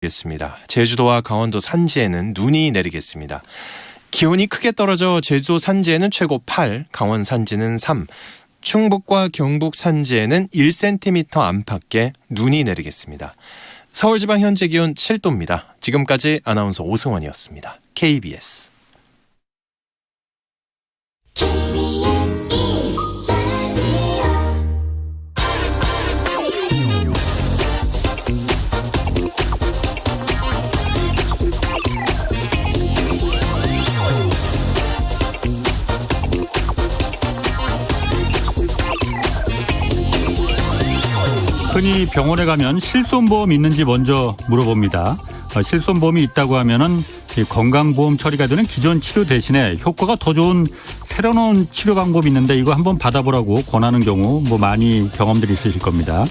겠습니다. 제주도와 강원도 산지에는 눈이 내리겠습니다. 기온이 크게 떨어져 제주도 산지에는 최고 8, 강원 산지는 3, 충북과 경북 산지에는 1cm 안팎의 눈이 내리겠습니다. 서울지방 현재 기온 7도입니다. 지금까지 아나운서 오승원이었습니다. KBS. 흔히 병원에 가면 실손보험 있는지 먼저 물어봅니다. 실손보험이 있다고 하면은 건강보험 처리가 되는 기존 치료 대신에 효과가 더 좋은 새로 나온 치료 방법이 있는데 이거 한번 받아보라고 권하는 경우 많이 경험들이 있으실 겁니다.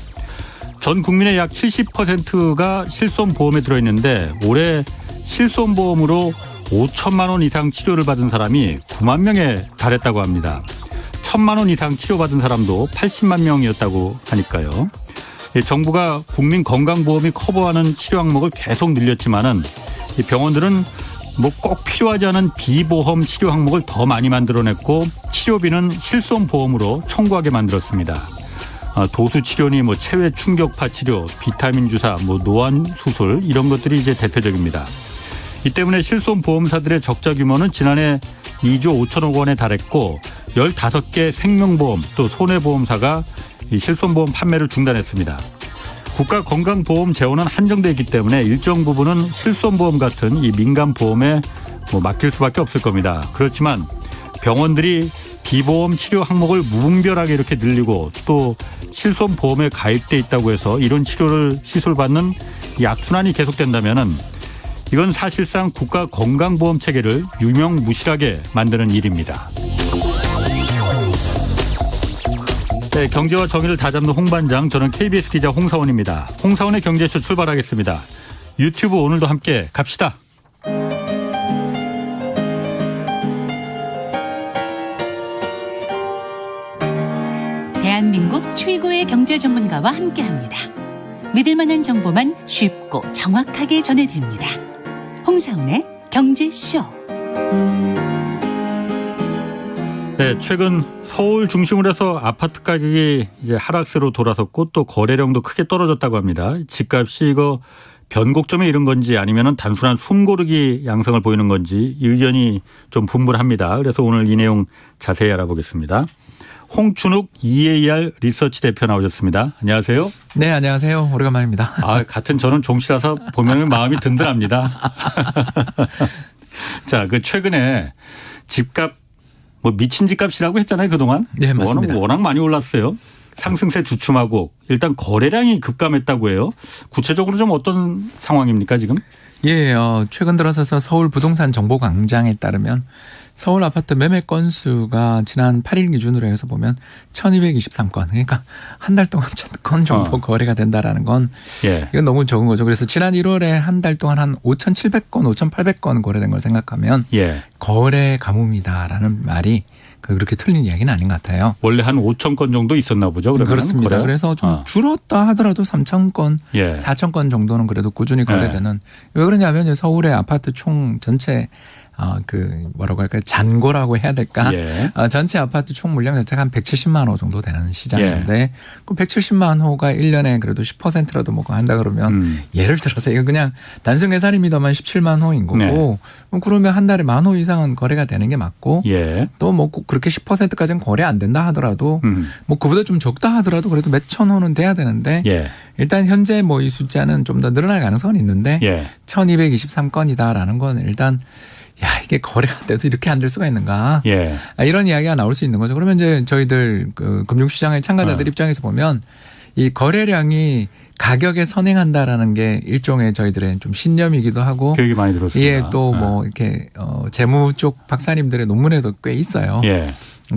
전 국민의 약 70%가 실손보험에 들어있는데 올해 실손보험으로 5천만 원 이상 치료를 받은 사람이 9만 명에 달했다고 합니다. 1,000만 원 이상 치료받은 사람도 80만 명이었다고 하니까요. 정부가 국민건강보험이 커버하는 치료 항목을 계속 늘렸지만은 병원들은 꼭 필요하지 않은 비보험 치료 항목을 더 많이 만들어냈고 치료비는 실손보험으로 청구하게 만들었습니다. 도수 치료니 체외 충격파 치료, 비타민 주사, 노안 수술 이런 것들이 이제 대표적입니다. 이 때문에 실손보험사들의 적자 규모는 지난해 2조 5천억 원에 달했고 15개 생명보험 또 손해보험사가 이 실손보험 판매를 중단했습니다. 국가건강보험 재원은 한정되어 있기 때문에 일정 부분은 실손보험 같은 이 민간보험에 맡길 수밖에 없을 겁니다. 그렇지만 병원들이 비보험 치료 항목을 무분별하게 이렇게 늘리고 또 실손보험에 가입돼 있다고 해서 이런 치료를 시술받는 이 악순환이 계속된다면은 이건 사실상 국가건강보험 체계를 유명무실하게 만드는 일입니다. 네, 경제와 정의를 다잡는 홍반장, 저는 KBS 기자 홍사원입니다. 홍사원의 경제쇼 출발하겠습니다. 유튜브 오늘도 함께 갑시다. 대한민국 최고의 경제 전문가와 함께합니다. 믿을 만한 정보만 쉽고 정확하게 전해드립니다. 홍사원의 경제쇼. 네, 최근 서울 중심으로 해서 아파트 가격이 이제 하락세로 돌아섰고 또 거래량도 크게 떨어졌다고 합니다. 집값이 이거 변곡점에 이른 건지 아니면은 단순한 숨고르기 양상을 보이는 건지 의견이 좀 분분합니다. 그래서 오늘 이 내용 자세히 알아보겠습니다. 홍춘욱 EAR 리서치 대표 나오셨습니다. 안녕하세요. 네, 안녕하세요. 오래간만입니다. 같은 저는 종씨라서 보면 마음이 든든합니다. 자, 최근에 집값 미친 집값이라고 했잖아요, 그동안. 네, 맞습니다. 워낙 많이 올랐어요. 상승세 주춤하고 일단 거래량이 급감했다고 해요. 구체적으로 좀 어떤 상황입니까, 지금? 예, 최근 들어서서 서울 부동산 정보광장에 따르면 서울 아파트 매매 건수가 지난 8일 기준으로 해서 보면 1223건. 그러니까 한 달 동안 1000건 정도 거래가 된다라는 건 이건 너무 적은 거죠. 그래서 지난 1월에 한 달 동안 한 5700건, 5800건 거래된 걸 생각하면 거래 가뭄이다라는 말이 그렇게 틀린 이야기는 아닌 것 같아요. 원래 한 5,000건 정도 있었나 보죠. 그렇습니다. 거래가? 그래서 좀 줄었다 하더라도 3,000건, 4,000건 정도는 그래도 꾸준히 거래되는. 왜 그러냐면 이제 서울의 아파트 총 전체 뭐라고 할까요? 잔고라고 해야 될까? 전체 아파트 총 물량 자체가 한 170만 호 정도 되는 시장인데 그 170만 호가 1년에 그래도 10%라도 한다 그러면 예를 들어서 이거 그냥 단순 계산입니다만 17만 호인 거고 그러면 한 달에 10,000호 이상은 거래가 되는 게 맞고 또 그렇게 10%까지는 거래 안 된다 하더라도 그보다 좀 적다 하더라도 그래도 몇천 호는 돼야 되는데 일단 현재 이 숫자는 좀 더 늘어날 가능성은 있는데 1223건이다라는 건 일단 이게 거래가 돼도 이렇게 안 될 수가 있는가. 이런 이야기가 나올 수 있는 거죠. 그러면 이제 저희들 금융시장의 참가자들 입장에서 보면 이 거래량이 가격에 선행한다라는 게 일종의 저희들의 좀 신념이기도 하고. 교육이 많이 들었습니다. 또 이렇게 재무 쪽 박사님들의 논문에도 꽤 있어요.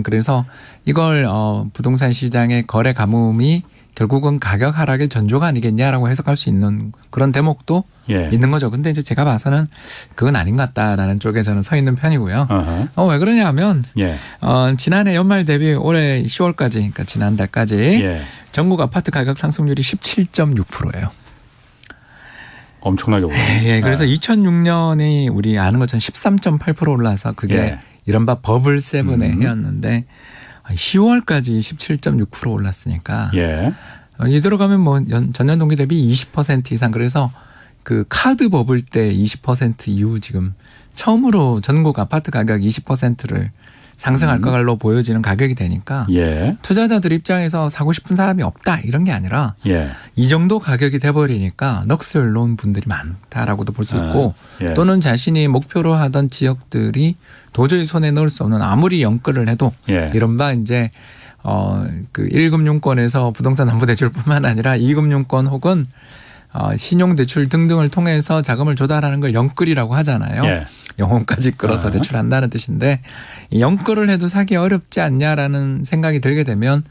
그래서 이걸 부동산 시장의 거래 가뭄이 결국은 가격 하락의 전조가 아니겠냐라고 해석할 수 있는 그런 대목도 있는 거죠. 근데 이제 제가 봐서는 그건 아닌 것 같다라는 쪽에 저는 서 있는 편이고요. 왜 그러냐 하면 지난해 연말 대비 올해 10월까지 그러니까 지난달까지 전국 아파트 가격 상승률이 17.6%예요. 엄청나게 오르. 예, 그래서 2006년이 우리 아는 것처럼 13.8% 올라서 그게 예. 이른바 버블 세븐의 해였는데 10월까지 17.6% 올랐으니까 예. 이대로 가면 뭐 전년 동기 대비 20% 이상 그래서 그 카드 버블 때 20% 이후 지금 처음으로 전국 아파트 가격 20%를 상승할 걸로 보여지는 가격이 되니까 예. 투자자들 입장에서 사고 싶은 사람이 없다 이런 게 아니라 예. 이 정도 가격이 돼버리니까 넋을 놓은 분들이 많다라고도 볼 수 있고 예. 또는 자신이 목표로 하던 지역들이 도저히 손에 넣을 수 없는 아무리 연끌을 해도 예. 이른바 이제 그 1금융권에서 부동산 담보대출뿐만 아니라 2금융권 혹은 신용대출 등등을 통해서 자금을 조달하는 걸 연끌이라고 하잖아요. 예. 영혼까지 끌어서 대출한다는 뜻인데 연끌을 해도 사기 어렵지 않냐라는 생각이 들게 되면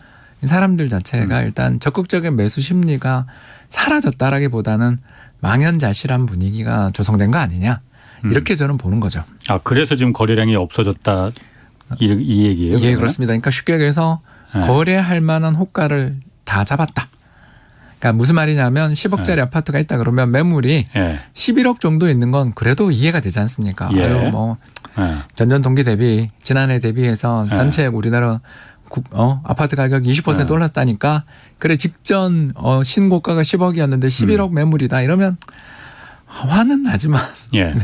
사람들 자체가 일단 적극적인 매수 심리가 사라졌다라기보다는 망연자실한 분위기가 조성된 거 아니냐 이렇게 저는 보는 거죠. 아 그래서 지금 거래량이 없어졌다 이 얘기예요? 예, 그러면? 그렇습니다. 그러니까 쉽게 얘기해서 거래할 만한 호가를 다 잡았다. 그러니까 무슨 말이냐면 10억짜리 아파트가 있다 그러면 매물이 11억 정도 있는 건 그래도 이해가 되지 않습니까? 예. 아유 뭐 전년 동기 대비 지난해 대비해서 전체 우리나라 아파트 가격 20% 올랐다니까 그래 직전 신고가가 10억이었는데 11억 매물이다 이러면 화는 나지만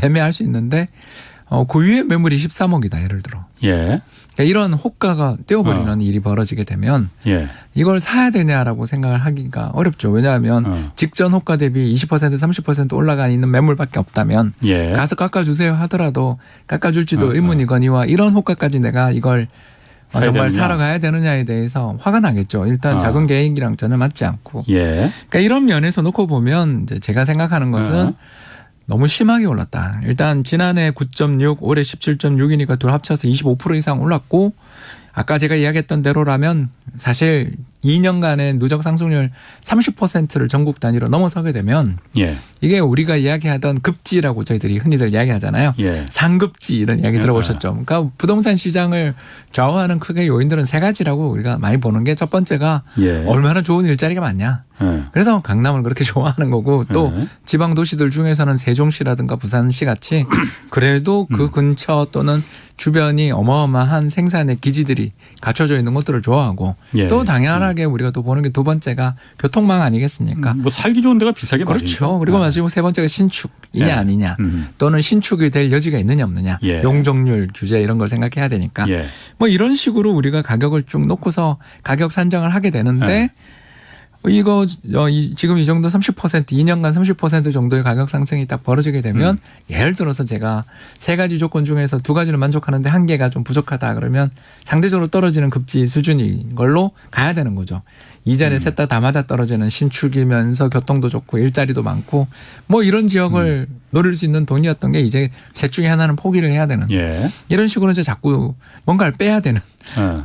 매매할 수 있는데 그 위에 매물이 13억이다 예를 들어. 예. 그러니까 이런 호가가 떼어버리는 일이 벌어지게 되면 이걸 사야 되냐라고 생각을 하기가 어렵죠. 왜냐하면 직전 호가 대비 20% 30% 올라가 있는 매물밖에 없다면 가서 깎아주세요 하더라도 깎아줄지도 의문이거니와 이런 호가까지 내가 이걸 정말 사러 가야 되느냐에 대해서 화가 나겠죠. 일단 작은 계획이랑 전혀 맞지 않고. 그러니까 이런 면에서 놓고 보면 이제 제가 생각하는 것은 너무 심하게 올랐다. 일단 지난해 9.6, 올해 17.6이니까 둘 합쳐서 25% 이상 올랐고 아까 제가 이야기했던 대로라면 사실 2년간의 누적 상승률 30%를 전국 단위로 넘어서게 되면 이게 우리가 이야기하던 급지라고 저희들이 흔히들 이야기하잖아요. 상급지 이런 이야기 들어보셨죠. 그러니까 부동산 시장을 좌우하는 크게 요인들은 세 가지라고 우리가 많이 보는 게 첫 번째가 얼마나 좋은 일자리가 많냐. 그래서 강남을 그렇게 좋아하는 거고 또 지방 도시들 중에서는 세종시라든가 부산시 같이 그래도 그 근처 또는 주변이 어마어마한 생산의 기지들이 갖춰져 있는 곳들을 좋아하고 또 당연하게 우리가 또 보는 게 두 번째가 교통망 아니겠습니까? 뭐 살기 좋은 데가 비싸게 그렇죠. 말이죠. 그리고 마지막 세 번째가 신축이냐 아니냐 또는 신축이 될 여지가 있느냐 없느냐 용적률 규제 이런 걸 생각해야 되니까 뭐 이런 식으로 우리가 가격을 쭉 놓고서 가격 산정을 하게 되는데 이거 지금 이 정도 30% 2년간 30% 정도의 가격 상승이 딱 벌어지게 되면 예를 들어서 제가 세 가지 조건 중에서 두 가지를 만족하는데 한 개가 좀 부족하다 그러면 상대적으로 떨어지는 급지 수준인 걸로 가야 되는 거죠. 이전에 셋 다 맞아 떨어지는 신축이면서 교통도 좋고 일자리도 많고 뭐 이런 지역을 노릴 수 있는 돈이었던 게 이제 셋 중에 하나는 포기를 해야 되는 이런 식으로 이제 자꾸 뭔가를 빼야 되는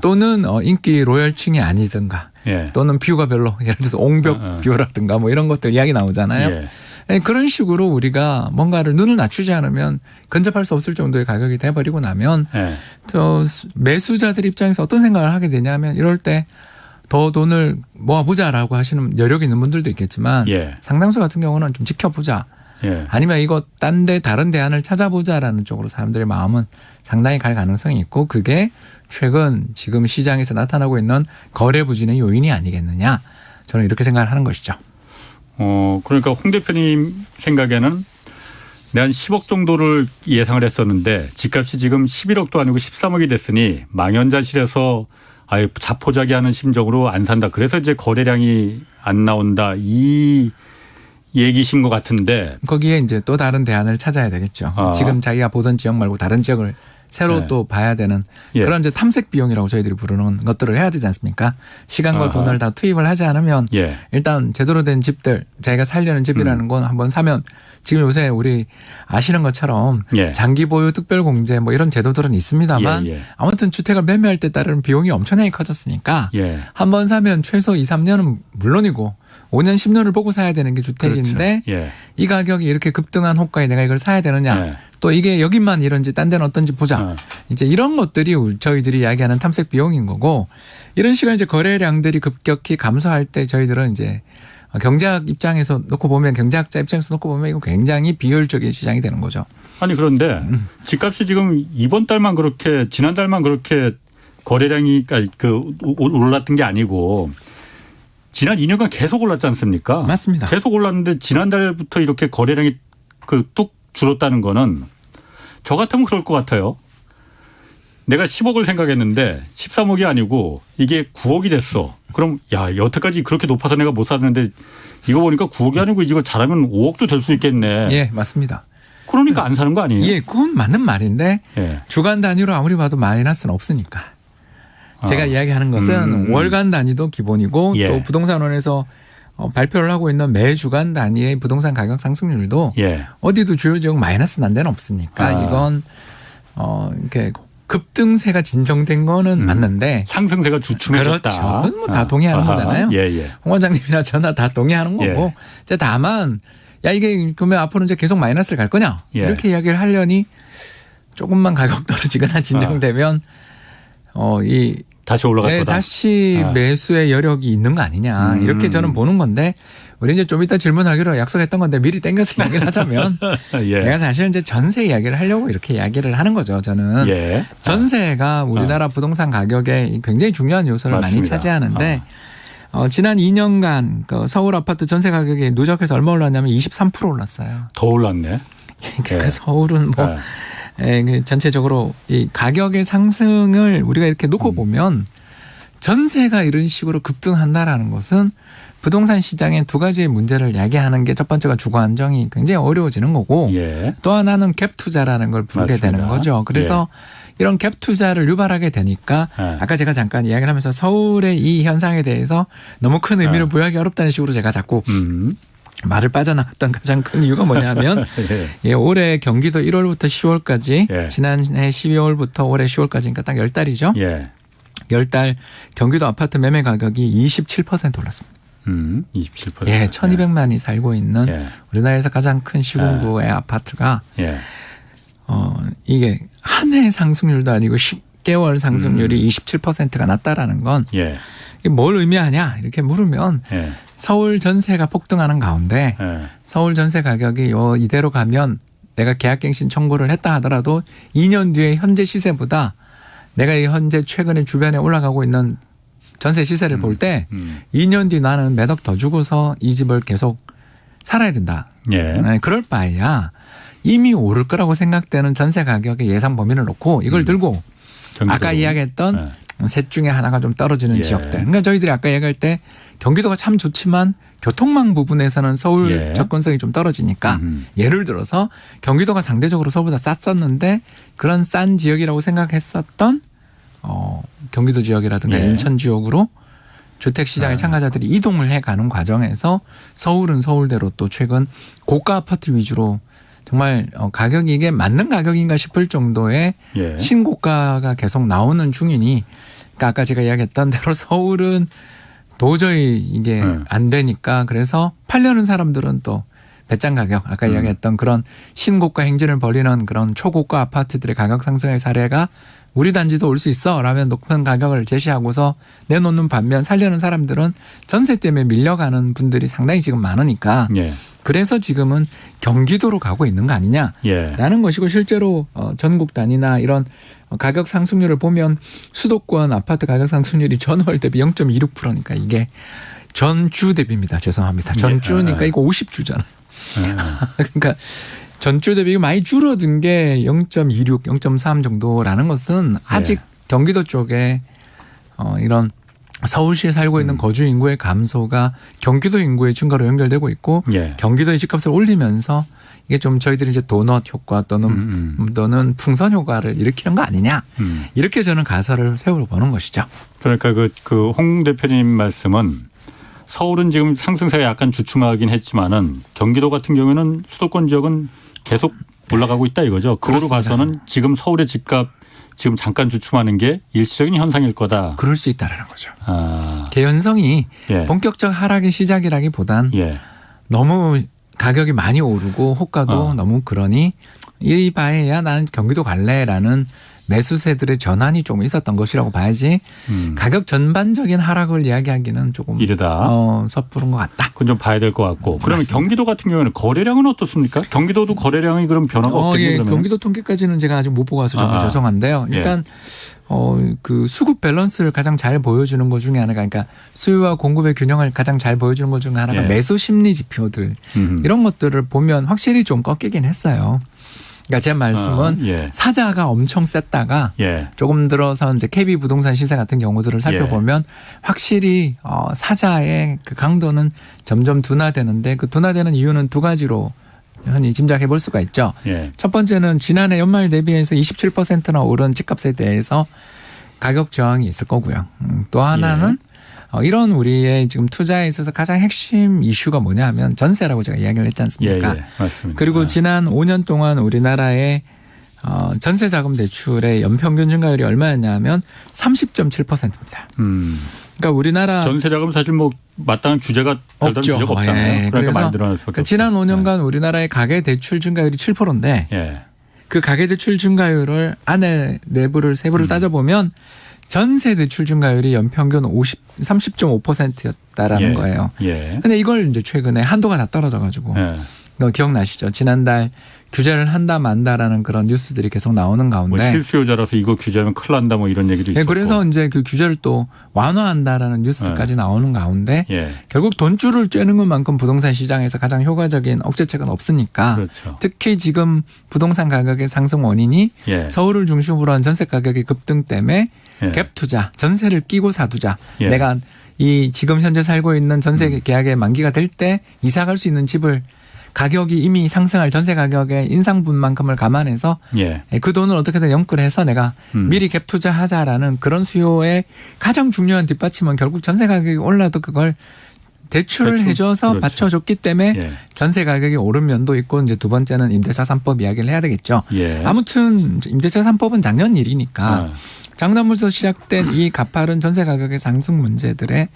또는 인기 로열층이 아니든가 또는 뷰가 별로 예를 들어서 옹벽 뷰라든가 뭐 이런 것들 이야기 나오잖아요. 그런 식으로 우리가 뭔가를 눈을 낮추지 않으면 근접할 수 없을 정도의 가격이 돼버리고 나면 또 매수자들 입장에서 어떤 생각을 하게 되냐면 이럴 때 더 돈을 모아보자라고 하시는 여력이 있는 분들도 있겠지만 상당수 같은 경우는 좀 지켜보자. 아니면 이거 딴 데 다른 대안을 찾아보자라는 쪽으로 사람들의 마음은 상당히 갈 가능성이 있고 그게 최근 지금 시장에서 나타나고 있는 거래 부진의 요인이 아니겠느냐. 저는 이렇게 생각을 하는 것이죠. 그러니까 홍 대표님 생각에는 내가 한 10억 정도를 예상을 했었는데 집값이 지금 11억도 아니고 13억이 됐으니 망연자실해서 아예 자포자기하는 심정으로 안 산다. 그래서 이제 거래량이 안 나온다. 이 얘기신 것 같은데. 거기에 이제 또 다른 대안을 찾아야 되겠죠. 지금 자기가 보던 지역 말고 다른 지역을 새로 또 봐야 되는 그런 이제 탐색 비용이라고 저희들이 부르는 것들을 해야 되지 않습니까? 시간과 돈을 다 투입을 하지 않으면 일단 제대로 된 집들 자기가 살려는 집이라는 건 한번 사면 지금 요새 우리 아시는 것처럼 장기 보유 특별 공제 뭐 이런 제도들은 있습니다만 아무튼 주택을 매매할 때 따르는 비용이 엄청나게 커졌으니까 한번 사면 최소 2, 3년은 물론이고 5년 10년을 보고 사야 되는 게 주택인데 그렇죠. 이 가격이 이렇게 급등한 호가에 내가 이걸 사야 되느냐 또 이게 여기만 이런지 딴 데는 어떤지 보자. 이제 이런 것들이 저희들이 이야기하는 탐색 비용인 거고 이런 시간 이제 거래량들이 급격히 감소할 때 저희들은 이제 경제학 입장에서 놓고 보면 경제학자 입장에서 놓고 보면 이거 굉장히 비효율적인 시장이 되는 거죠. 아니 그런데 집값이 지금 이번 달만 그렇게 지난달만 그렇게 거래량이 올랐던 게 아니고 지난 2년간 계속 올랐지 않습니까? 맞습니다. 계속 올랐는데 지난달부터 이렇게 거래량이 뚝 줄었다는 거는 저 같으면 그럴 것 같아요. 내가 10억을 생각했는데 13억이 아니고 이게 9억이 됐어. 그럼 야 여태까지 그렇게 높아서 내가 못 샀는데 이거 보니까 9억이 아니고 이거 잘하면 5억도 될 수 있겠네. 예, 맞습니다. 그러니까 안 사는 거 아니에요? 예, 그건 맞는 말인데 예. 주간 단위로 아무리 봐도 마이너스는 없으니까. 제가 이야기하는 것은 월간 단위도 기본이고 예. 또 부동산원에서 발표를 하고 있는 매주간 단위의 부동산 가격 상승률도 예. 어디도 주요 지역 마이너스 난 데는 없으니까 이건 이렇게 급등세가 진정된 거는 맞는데 상승세가 주춤해졌다. 그렇죠. 그건 뭐 다 동의하는 거잖아요. 예. 홍 원장님이나 저나 다 동의하는 거고. 이제 다만 야 이게 그러면 앞으로 이제 계속 마이너스를 갈 거냐 이렇게 이야기를 하려니 조금만 가격 떨어지거나 진정되면 이 다시 올라갈 거다. 다시 매수의 여력이 있는 거 아니냐 이렇게 저는 보는 건데 우리 이제 좀 이따 질문하기로 약속했던 건데 미리 땡겨서 이야기를 하자면 예. 제가 사실 이제 전세 이야기를 하려고 이렇게 이야기를 하는 거죠. 저는 예. 전세가 우리나라 부동산 가격에 굉장히 중요한 요소를 맞습니다. 많이 차지하는데 지난 2년간 그 서울 아파트 전세 가격이 누적해서 얼마 올랐냐면 23% 올랐어요. 더 올랐네. 그 서울은 뭐 전체적으로 이 가격의 상승을 우리가 이렇게 놓고 보면 전세가 이런 식으로 급등한다라는 것은 부동산 시장에 두 가지의 문제를 야기하는 게 첫 번째가 주거 안정이 굉장히 어려워지는 거고 또 하나는 갭 투자라는 걸 부르게 맞습니다. 되는 거죠. 그래서 이런 갭 투자를 유발하게 되니까 아까 제가 잠깐 이야기를 하면서 서울의 이 현상에 대해서 너무 큰 의미를 부여하기 어렵다는 식으로 제가 자꾸 말을 빠져나갔던 가장 큰 이유가 뭐냐면 올해 경기도 1월부터 10월까지 지난해 12월부터 올해 10월까지니까 딱 10달이죠. 10달 경기도 아파트 매매 가격이 27% 올랐습니다. 27%. 예, 1200만이 살고 있는 우리나라에서 가장 큰 시군구의 아파트가 이게 한 해 상승률도 아니고 10개월 상승률이 27%가 낮다라는 건 이게 뭘 의미하냐 이렇게 물으면 서울 전세가 폭등하는 가운데 서울 전세 가격이 이대로 가면 내가 계약갱신 청구를 했다 하더라도 2년 뒤에 현재 시세보다 내가 이 현재 최근에 주변에 올라가고 있는 전세 시세를 볼 때 2년 뒤 나는 몇 억 더 주고서 이 집을 계속 살아야 된다. 그럴 바에야 이미 오를 거라고 생각되는 전세 가격의 예상 범위를 놓고 이걸 들고 아까 이야기했던 셋 중에 하나가 좀 떨어지는 지역들. 그러니까 저희들이 아까 얘기할 때 경기도가 참 좋지만 교통망 부분에서는 서울 접근성이 좀 떨어지니까 예를 들어서 경기도가 상대적으로 서울보다 쌌었는데 그런 싼 지역이라고 생각했었던 경기도 지역이라든가 인천 지역으로 주택시장의 참가자들이 이동을 해가는 과정에서 서울은 서울대로 또 최근 고가 아파트 위주로 정말 가격이 이게 맞는 가격인가 싶을 정도의 신고가가 계속 나오는 중이니 그러니까 아까 제가 이야기했던 대로 서울은 도저히 이게 안 되니까 그래서 팔려는 사람들은 또 배짱 가격 아까 이야기했던 그런 신고가 행진을 벌이는 그런 초고가 아파트들의 가격 상승의 사례가 우리 단지도 올 수 있어 라면 높은 가격을 제시하고서 내놓는 반면 살려는 사람들은 전세 때문에 밀려가는 분들이 상당히 지금 많으니까 그래서 지금은 경기도로 가고 있는 거 아니냐라는 것이고 실제로 전국 단위나 이런 가격 상승률을 보면 수도권 아파트 가격 상승률이 전월 대비 0.26%니까 이게 전주 대비입니다. 죄송합니다. 전주니까 이거 50주잖아요. 그러니까 전주 대비 많이 줄어든 게 0.26, 0.3 정도라는 것은 아직 경기도 쪽에 이런 서울시에 살고 있는 거주 인구의 감소가 경기도 인구의 증가로 연결되고 있고 경기도의 집값을 올리면서 이게 좀 저희들이 이제 도넛 효과 또는 풍선 효과를 일으키는 거 아니냐 이렇게 저는 가설을 세우려 보는 것이죠. 그러니까 그 홍 대표님 말씀은 서울은 지금 상승세가 약간 주춤하긴 했지만은 경기도 같은 경우에는 수도권 지역은 계속 올라가고 있다 이거죠. 그거로 봐서는 지금 서울의 집값 지금 잠깐 주춤하는 게 일시적인 현상일 거다. 그럴 수 있다라는 거죠. 개연성이 본격적 하락의 시작이라기보단 너무 가격이 많이 오르고 호가도 너무 그러니 이 바에야 나는 경기도 갈래라는 매수세들의 전환이 좀 있었던 것이라고 봐야지 가격 전반적인 하락을 이야기하기는 조금 이르다. 섣부른 것 같다. 그건 좀 봐야 될 것 같고. 그러면 맞습니다. 경기도 같은 경우에는 거래량은 어떻습니까? 경기도도 거래량이 그럼 변화가 없겠네요. 예, 그러면. 경기도 통계까지는 제가 아직 못 보고 와서 정말 죄송한데요. 일단 그 수급 밸런스를 가장 잘 보여주는 것 중에 하나가 그러니까 수요와 공급의 균형을 가장 잘 보여주는 것 중에 하나가 매수 심리 지표들 이런 것들을 보면 확실히 좀 꺾이긴 했어요. 그러니까 제 말씀은 사자가 엄청 셌다가 조금 들어서 이제 KB 부동산 시세 같은 경우들을 살펴보면 확실히 사자의 그 강도는 점점 둔화되는데 그 둔화되는 이유는 두 가지로 흔히 짐작해 볼 수가 있죠. 첫 번째는 지난해 연말 대비해서 27%나 오른 집값에 대해서 가격 저항이 있을 거고요. 또 하나는 이런 우리의 지금 투자에 있어서 가장 핵심 이슈가 뭐냐 하면 전세라고 제가 이야기를 했지 않습니까? 맞습니다. 그리고 지난 5년 동안 우리나라의 전세 자금 대출의 연평균 증가율이 얼마였냐면 30.7%입니다. 그러니까 우리나라 전세 자금 사실 뭐 마땅한 규제가 별다른 규제가 없잖아요. 그러니까 많이 늘어날 수밖에 없죠. 지난 5년간 우리나라의 가계 대출 증가율이 7%인데 그 가계 대출 증가율을 안에 내부를 세부를 따져보면 전세 대출 증가율이 연평균 30.5%였다라는 거예요. 근데 이걸 이제 최근에 한도가 다 떨어져가지고 기억나시죠? 지난달 규제를 한다 만다라는 그런 뉴스들이 계속 나오는 가운데 뭐 실수요자라서 이거 규제하면 큰일 난다 뭐 이런 얘기도 있었고. 그래서 이제 그 규제를 또 완화한다라는 뉴스들까지 나오는 가운데 결국 돈줄을 쬐는 것만큼 부동산 시장에서 가장 효과적인 억제책은 없으니까 특히 지금 부동산 가격의 상승 원인이 서울을 중심으로 한 전세 가격의 급등 때문에 갭 투자, 전세를 끼고 사두자. 내가 이 지금 현재 살고 있는 전세 계약의 만기가 될 때 이사 갈 수 있는 집을 가격이 이미 상승할 전세 가격의 인상분만큼을 감안해서 그 돈을 어떻게든 연끌해서 내가 미리 갭 투자하자라는 그런 수요의 가장 중요한 뒷받침은 결국 전세 가격이 올라도 그걸 대출을 해줘서 받쳐줬기 때문에 전세 가격이 오른 면도 있고 이제 두 번째는 임대차 3법 이야기를 해야 되겠죠. 아무튼 임대차 3법은 작년 일이니까 작년부터 시작된 이 가파른 전세 가격의 상승 문제들의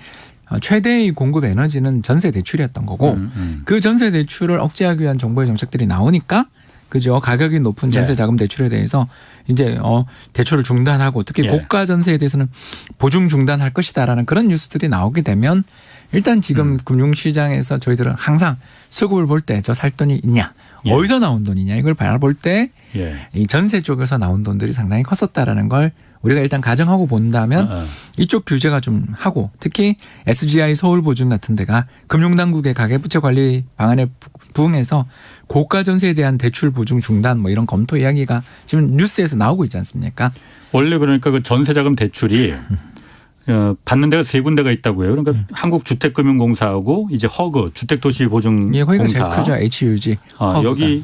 최대의 공급 에너지는 전세 대출이었던 거고 그 전세 대출을 억제하기 위한 정부의 정책들이 나오니까 그죠. 가격이 높은 전세 자금 대출에 대해서 이제 대출을 중단하고 특히 고가 전세에 대해서는 보증 중단할 것이다라는 그런 뉴스들이 나오게 되면 일단 지금 금융시장에서 저희들은 항상 수급을 볼 때 저 살 돈이 있냐 어디서 나온 돈이냐 이걸 바라볼 때 이 전세 쪽에서 나온 돈들이 상당히 컸었다라는 걸 우리가 일단 가정하고 본다면 이쪽 규제가 좀 하고 특히 SGI 서울보증 같은 데가 금융당국의 가계부채 관리 방안에 부응해서 고가 전세에 대한 대출 보증 중단 뭐 이런 검토 이야기가 지금 뉴스에서 나오고 있지 않습니까? 원래 그러니까 그 전세자금 대출이 받는 데가 세 군데가 있다고요. 그러니까 한국주택금융공사하고 이제 허그 주택도시보증공사. 거기가 제일 크죠. HUG.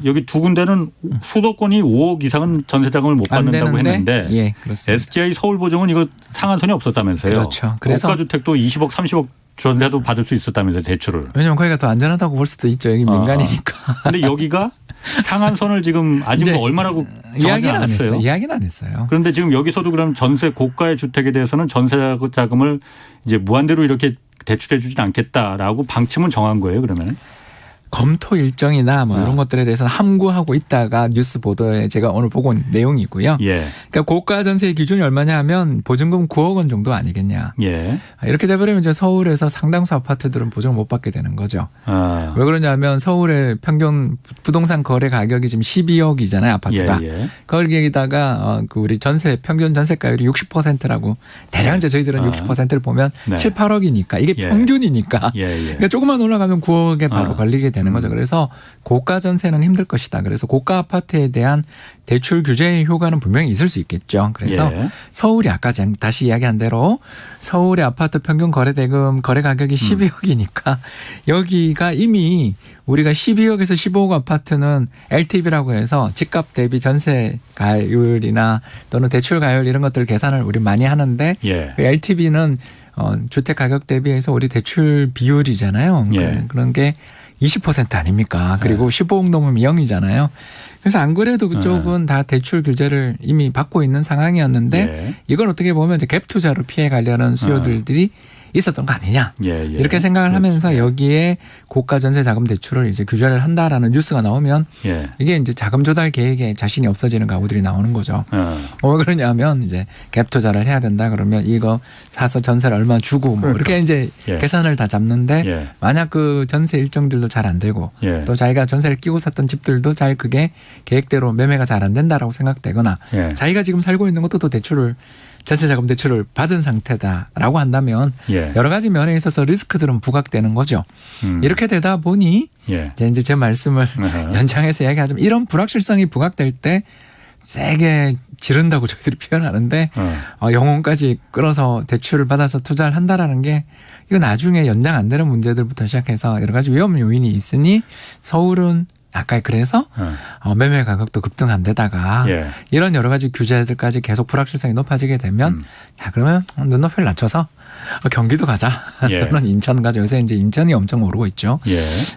여기 두 군데는 수도권이 5억 이상은 전세자금을 못 받는다고 했는데 SGI 서울보증은 이거 상한선이 없었다면서요. 그렇죠. 그래서 고가주택도 20억 30억 전세도 받을 수 있었다면서요. 대출을. 왜냐하면 거기가 더 안전하다고 볼 수도 있죠. 여기 민간이니까. 근데 여기가 상한선을 지금 아직 뭐 얼마라고 정하지 않았어요. 이야기는 안 했어요. 그런데 지금 여기서도 그럼 전세 고가의 주택에 대해서는 전세 자금을 이제 무한대로 이렇게 대출해 주진 않겠다라고 방침은 정한 거예요. 그러면 검토 일정이나 뭐 이런 것들에 대해서는 함구하고 있다가 뉴스 보도에 제가 오늘 보고 온 내용이고요. 그러니까 고가 전세의 기준이 얼마냐 하면 보증금 9억 원 정도 아니겠냐. 이렇게 돼버리면 이제 서울에서 상당수 아파트들은 보증을 못 받게 되는 거죠. 왜 그러냐면 서울의 평균 부동산 거래 가격이 지금 12억이잖아요. 아파트가. 거기에다가 그 우리 전세 평균 전세가율이 60%라고 대략 이제 저희들은 60%를 보면 7, 8억이니까 이게 평균이니까. 그러니까 조금만 올라가면 9억에 바로 걸리게 되는 거죠. 그래서 고가 전세는 힘들 것이다. 그래서 고가 아파트에 대한 대출 규제의 효과는 분명히 있을 수 있겠죠. 그래서 서울이 아까 다시 이야기한 대로 서울의 아파트 평균 거래대금 거래 가격이 12억이니까 여기가 이미 우리가 12억에서 15억 아파트는 LTV라고 해서 집값 대비 전세 가율이나 또는 대출 가율 이런 것들 계산을 우리 많이 하는데 그 LTV는 주택 가격 대비해서 우리 대출 비율이잖아요. 그런 게 20% 아닙니까? 그리고 15억 넘으면 0이잖아요. 그래서 안 그래도 그쪽은 다 대출 규제를 이미 받고 있는 상황이었는데 이걸 어떻게 보면 이제 갭 투자로 피해 가려는 수요들이 있었던 거 아니냐. 예. 이렇게 생각을 그렇지. 하면서 여기에 고가 전세 자금 대출을 이제 규제를 한다라는 뉴스가 나오면 예. 이게 이제 자금 조달 계획에 자신이 없어지는 가구들이 나오는 거죠. 왜 그러냐면 이제 갭 투자를 해야 된다 그러면 이거 사서 전세를 얼마 주고 뭐 이렇게 이제 계산을 다 잡는데 만약 그 전세 일정들도 잘 안 되고 또 자기가 전세를 끼고 샀던 집들도 잘 그게 계획대로 매매가 잘 안 된다라고 생각되거나 자기가 지금 살고 있는 것도 또 대출을 전세자금 대출을 받은 상태다라고 한다면 여러 가지 면에 있어서 리스크들은 부각되는 거죠. 이렇게 되다 보니 이제 제 말씀을 연장해서 이야기하자면 이런 불확실성이 부각될 때 세게 지른다고 저희들이 표현하는데 영혼까지 끌어서 대출을 받아서 투자를 한다라는 게 이거 나중에 연장 안 되는 문제들부터 시작해서 여러 가지 위험 요인이 있으니 서울은 아까 그래서 매매 가격도 급등한 데다가 이런 여러 가지 규제들까지 계속 불확실성이 높아지게 되면 자 그러면 눈높이를 낮춰서 경기도 가자 또는 인천 가자. 요새 이제 인천이 엄청 오르고 있죠.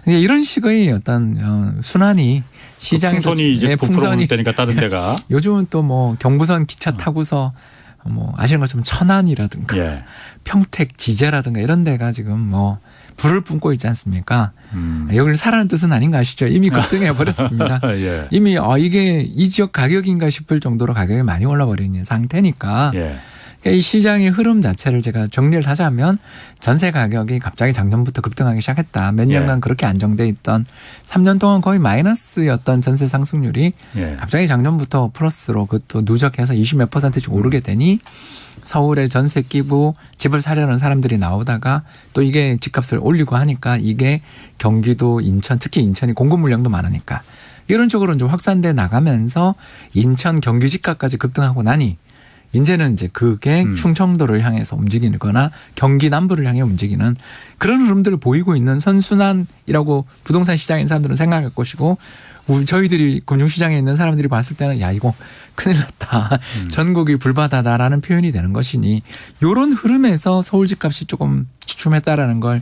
이런 식의 어떤 순환이 시장에서 풍선이 이제 부풀어 때니까 다른 데가 요즘은 또 뭐 경부선 기차 타고서 뭐 아시는 것처럼 천안이라든가 평택 지제라든가 이런 데가 지금 뭐 불을 뿜고 있지 않습니까? 여기를 사라는 뜻은 아닌가 아시죠? 이미 급등해 버렸습니다. 이미 이게 이 지역 가격인가 싶을 정도로 가격이 많이 올라버리는 상태니까 그러니까 이 시장의 흐름 자체를 제가 정리를 하자면 전세 가격이 갑자기 작년부터 급등하기 시작했다. 몇 년간 그렇게 안정돼 있던 3년 동안 거의 마이너스였던 전세 상승률이 갑자기 작년부터 플러스로 그것도 누적해서 20몇 %씩 오르게 되니 서울에 전세 끼고 집을 사려는 사람들이 나오다가 또 이게 집값을 올리고 하니까 이게 경기도, 인천, 특히 인천이 공급 물량도 많으니까 이런 쪽으로 이제 확산돼 나가면서 인천, 경기 집값까지 급등하고 나니 이제는 이제 그게 충청도를 향해서 움직이거나 경기 남부를 향해 움직이는 그런 흐름들을 보이고 있는 선순환이라고 부동산 시장인 사람들은 생각할 것이고 저희들이 금융시장에 있는 사람들이 봤을 때는 야 이거 큰일 났다. 전국이 불바다다라는 표현이 되는 것이니 이런 흐름에서 서울 집값이 조금 주춤했다라는 걸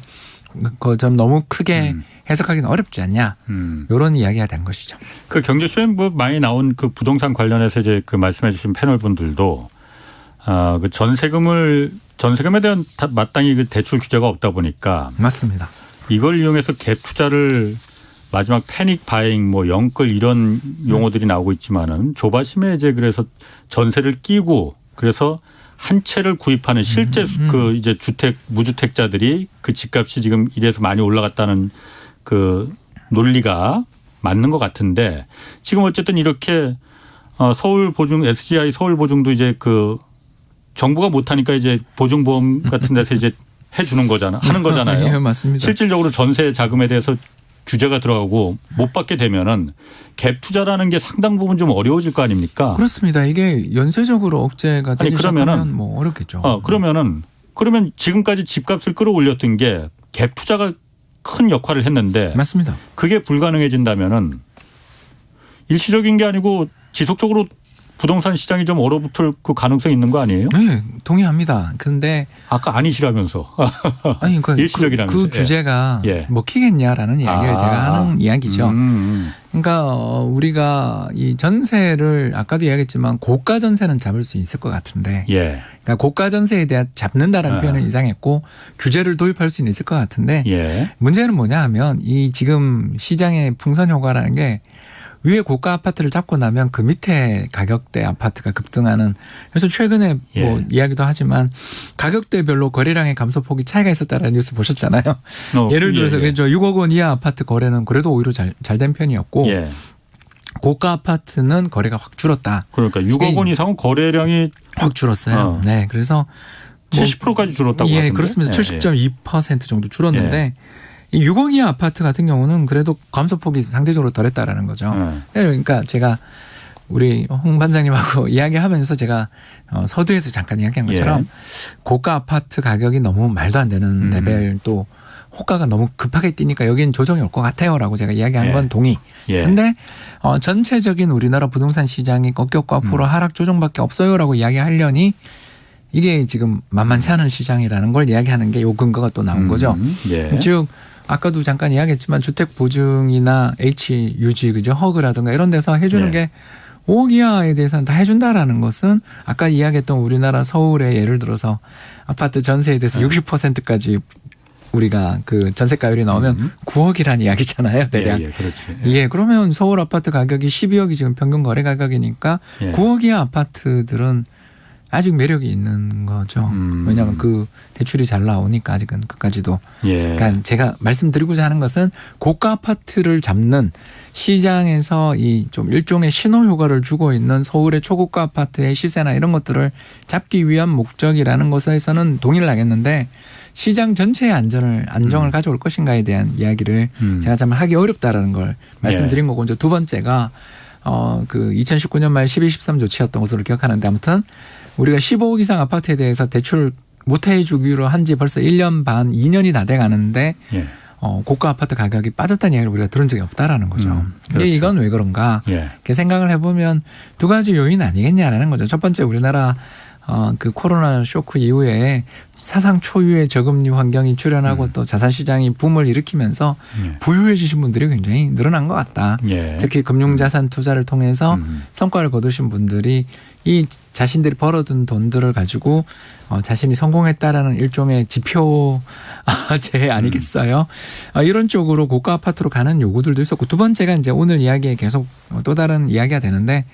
좀 너무 크게 해석하기는 어렵지 않냐. 이런 이야기가 된 것이죠. 그 경제쇼에 뭐 많이 나온 그 부동산 관련해서 이제 그 말씀해 주신 패널 분들도 그 전세금에 대한 마땅히 그 대출 규제가 없다 보니까 맞습니다. 이걸 이용해서 갭 투자를 마지막 패닉 바잉 뭐 영끌 이런 용어들이 나오고 있지만은 조바심에 이제 그래서 전세를 끼고 그래서 한 채를 구입하는 실제 그 이제 무주택자들이 그 집값이 지금 이래서 많이 올라갔다는 그 논리가 맞는 것 같은데 지금 어쨌든 이렇게 서울 보증 SGI 서울 보증도 이제 그 정부가 못하니까 이제 보증보험 같은 데서 이제 해주는 거잖아 하는 거잖아요. 예, 맞습니다. 실질적으로 전세 자금에 대해서 규제가 들어가고 못 받게 되면은 갭 투자라는 게 상당 부분 좀 어려워질 거 아닙니까? 그렇습니다. 이게 연쇄적으로 억제가 되기 시작하면 뭐 어렵겠죠. 그러면 지금까지 집값을 끌어올렸던 게 갭 투자가 큰 역할을 했는데 맞습니다. 그게 불가능해진다면은 일시적인 게 아니고 지속적으로 부동산 시장이 좀 얼어붙을 그 가능성이 있는 거 아니에요? 네, 동의합니다. 그런데 아까 아니시라면서. 아니 그러니까 일시적이라면서. 그 규제가 먹히겠냐라는 이야기를 제가 하는 이야기죠. 그러니까 우리가 이 전세를 아까도 이야기했지만 고가 전세는 잡을 수 있을 것 같은데 그러니까 고가 전세에 대해 잡는다라는 표현을 이상했고 규제를 도입할 수는 있을 것 같은데 문제는 뭐냐 하면 이 지금 시장의 풍선 효과라는 게 위에 고가 아파트를 잡고 나면 그 밑에 가격대 아파트가 급등하는 그래서 최근에 뭐 이야기도 하지만 가격대별로 거래량의 감소폭이 차이가 있었다는 뉴스 보셨잖아요. 예를 들어서 6억 원 이하 아파트 거래는 그래도 오히려 잘 된 편이었고 고가 아파트는 거래가 확 줄었다. 그러니까 6억 원 이상은 거래량이 확 줄었어요. 네, 그래서 70%까지 줄었다고 하던데. 그렇습니다. 70.2% 정도 줄었는데 이 6억 이하 아파트 같은 경우는 그래도 감소폭이 상대적으로 덜했다라는 거죠. 그러니까 제가 우리 홍 반장님하고 이야기하면서 제가 서두에서 잠깐 이야기한 것처럼 고가 아파트 가격이 너무 말도 안 되는 레벨 또 호가가 너무 급하게 뛰니까 여기는 조정이 올 것 같아요라고 제가 이야기한 건 동의. 그런데 전체적인 우리나라 부동산 시장이 꺾였고 앞으로 하락 조정밖에 없어요라고 이야기하려니 이게 지금 만만치 않은 시장이라는 걸 이야기하는 게 요 근거가 또 나온 거죠. 즉 아까도 잠깐 이야기했지만 주택 보증이나 HUG 그죠 허그라든가 이런 데서 해주는 게 5억 이하에 대해서는 다 해준다라는 것은 아까 이야기했던 우리나라 서울에 예를 들어서 아파트 전세에 대해서 60%까지 우리가 그 전세가율이 나오면 9억이라는 이야기잖아요. 대략. 예, 그렇지. 예, 그러면 서울 아파트 가격이 12억이 지금 평균 거래 가격이니까 9억 이하 아파트들은 아직 매력이 있는 거죠. 왜냐하면 그 대출이 잘 나오니까 아직은 끝까지도. 그러니까 제가 말씀드리고자 하는 것은 고가 아파트를 잡는 시장에서 이 좀 일종의 신호 효과를 주고 있는 서울의 초고가 아파트의 시세나 이런 것들을 잡기 위한 목적이라는 것에서는 동의를 하겠는데 시장 전체의 안정을 가져올 것인가에 대한 이야기를 제가 참 하기 어렵다라는 걸 말씀드린 거고 이제 두 번째가 그 2019년 말 12, 13 조치였던 것으로 기억하는데 아무튼 우리가 15억 이상 아파트에 대해서 대출 못 해주기로 한 지 벌써 1년 반, 2년이 다 돼 가는데 고가 아파트 가격이 빠졌다는 이야기를 우리가 들은 적이 없다라는 거죠. 그렇죠. 이건 왜 그런가? 이렇게 생각을 해보면 두 가지 요인 아니겠냐라는 거죠. 첫 번째 우리나라 그 코로나 쇼크 이후에 사상 초유의 저금리 환경이 출현하고 또 자산시장이 붐을 일으키면서 부유해지신 분들이 굉장히 늘어난 것 같다. 특히 금융자산 투자를 통해서 성과를 거두신 분들이 이 자신들이 벌어둔 돈들을 가지고 자신이 성공했다라는 일종의 지표제 아니겠어요? 이런 쪽으로 고가 아파트로 가는 요구들도 있었고 두 번째가 이제 오늘 이야기에 계속 또 다른 이야기가 되는데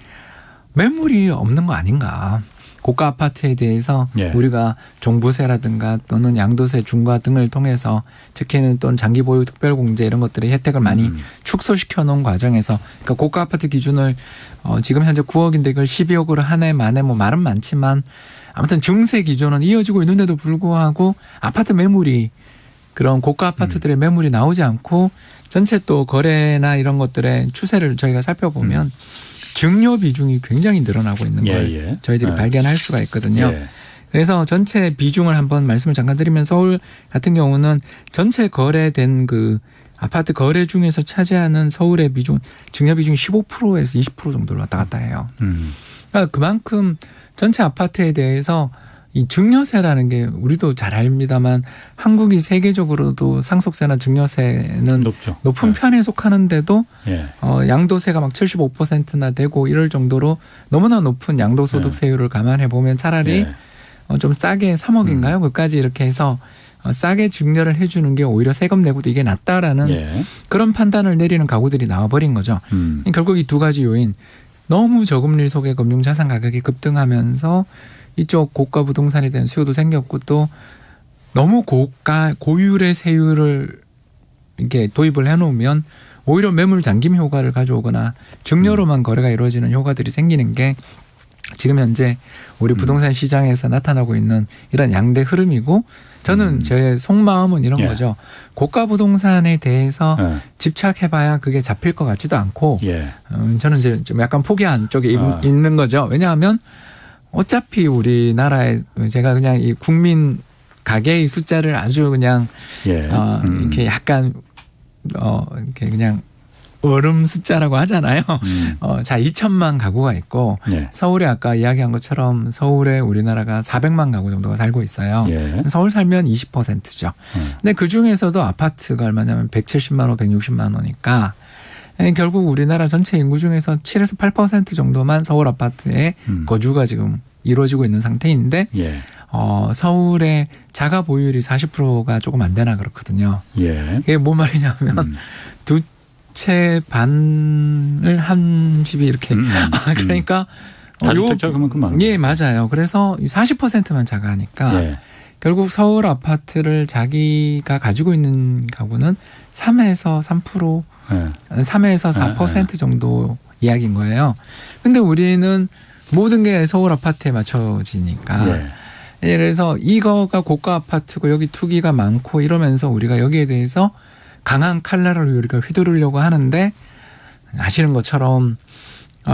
매물이 없는 거 아닌가. 고가 아파트에 대해서 우리가 종부세라든가 또는 양도세 중과 등을 통해서 특히는 또는 장기 보유 특별공제 이런 것들의 혜택을 많이 축소시켜 놓은 과정에서 그러니까 고가 아파트 기준을 지금 현재 9억인데 그걸 12억으로 한 해 만에 뭐 말은 많지만 아무튼 증세 기준은 이어지고 있는데도 불구하고 아파트 매물이 그런 고가 아파트들의 매물이 나오지 않고 전체 또 거래나 이런 것들의 추세를 저희가 살펴보면 증여 비중이 굉장히 늘어나고 있는 걸 저희들이 발견할 수가 있거든요. 그래서 전체 비중을 한번 말씀을 잠깐 드리면 서울 같은 경우는 전체 거래된 그 아파트 거래 중에서 차지하는 서울의 비중, 증여 비중이 15%에서 20% 정도로 왔다 갔다 해요. 그러니까 그만큼 전체 아파트에 대해서 이 증여세라는 게 우리도 잘 압니다만 한국이 세계적으로도 상속세나 증여세는 높은 편에 속하는데도 양도세가 막 75%나 되고 이럴 정도로 너무나 높은 양도소득세율을 감안해 보면 차라리 좀 싸게 3억인가요? 그까지 이렇게 해서 싸게 증여를 해주는 게 오히려 세금 내고도 이게 낫다라는 그런 판단을 내리는 가구들이 나와버린 거죠. 결국 이 두 가지 요인 너무 저금리 속에 금융자산 가격이 급등하면서 이쪽 고가 부동산에 대한 수요도 생겼고 또 너무 고율의 세율을 이렇게 도입을 해놓으면 오히려 매물 잠김 효과를 가져오거나 증여로만 거래가 이루어지는 효과들이 생기는 게 지금 현재 우리 부동산 시장에서 나타나고 있는 이런 양대 흐름이고 저는 제 속마음은 이런 거죠. 고가 부동산에 대해서 집착해봐야 그게 잡힐 것 같지도 않고 저는 이제 좀 약간 포기한 쪽에 있는 거죠. 왜냐하면 어차피 우리나라에 제가 그냥 이 국민 가계의 숫자를 아주 그냥 이렇게 약간 이렇게 그냥 얼음 숫자라고 하잖아요. 자 2천만 가구가 있고 서울에 아까 이야기한 것처럼 서울에 우리나라가 400만 가구 정도가 살고 있어요. 서울 살면 20%죠. 근데 그 중에서도 아파트가 얼마냐면 170만 원, 160만 원이니까 결국 우리나라 전체 인구 중에서 7에서 8% 정도만 서울 아파트에 거주가 지금 이루어지고 있는 상태인데 서울의 자가 보유율이 40%가 조금 안 되나 그렇거든요. 이게 뭔 말이냐면 두 채 반을 한 집이 이렇게 그러니까 그만큼 많은 예, 맞아요. 그래서 40%만 자가니까 결국 서울 아파트를 자기가 가지고 있는 가구는 3에서 3%, 3에서 4% 정도 이야기인 거예요. 근데 우리는 모든 게 서울 아파트에 맞춰지니까. 그래서 이거가 고가 아파트고 여기 투기가 많고 이러면서 우리가 여기에 대해서 강한 칼날을 우리가 휘두르려고 하는데 아시는 것처럼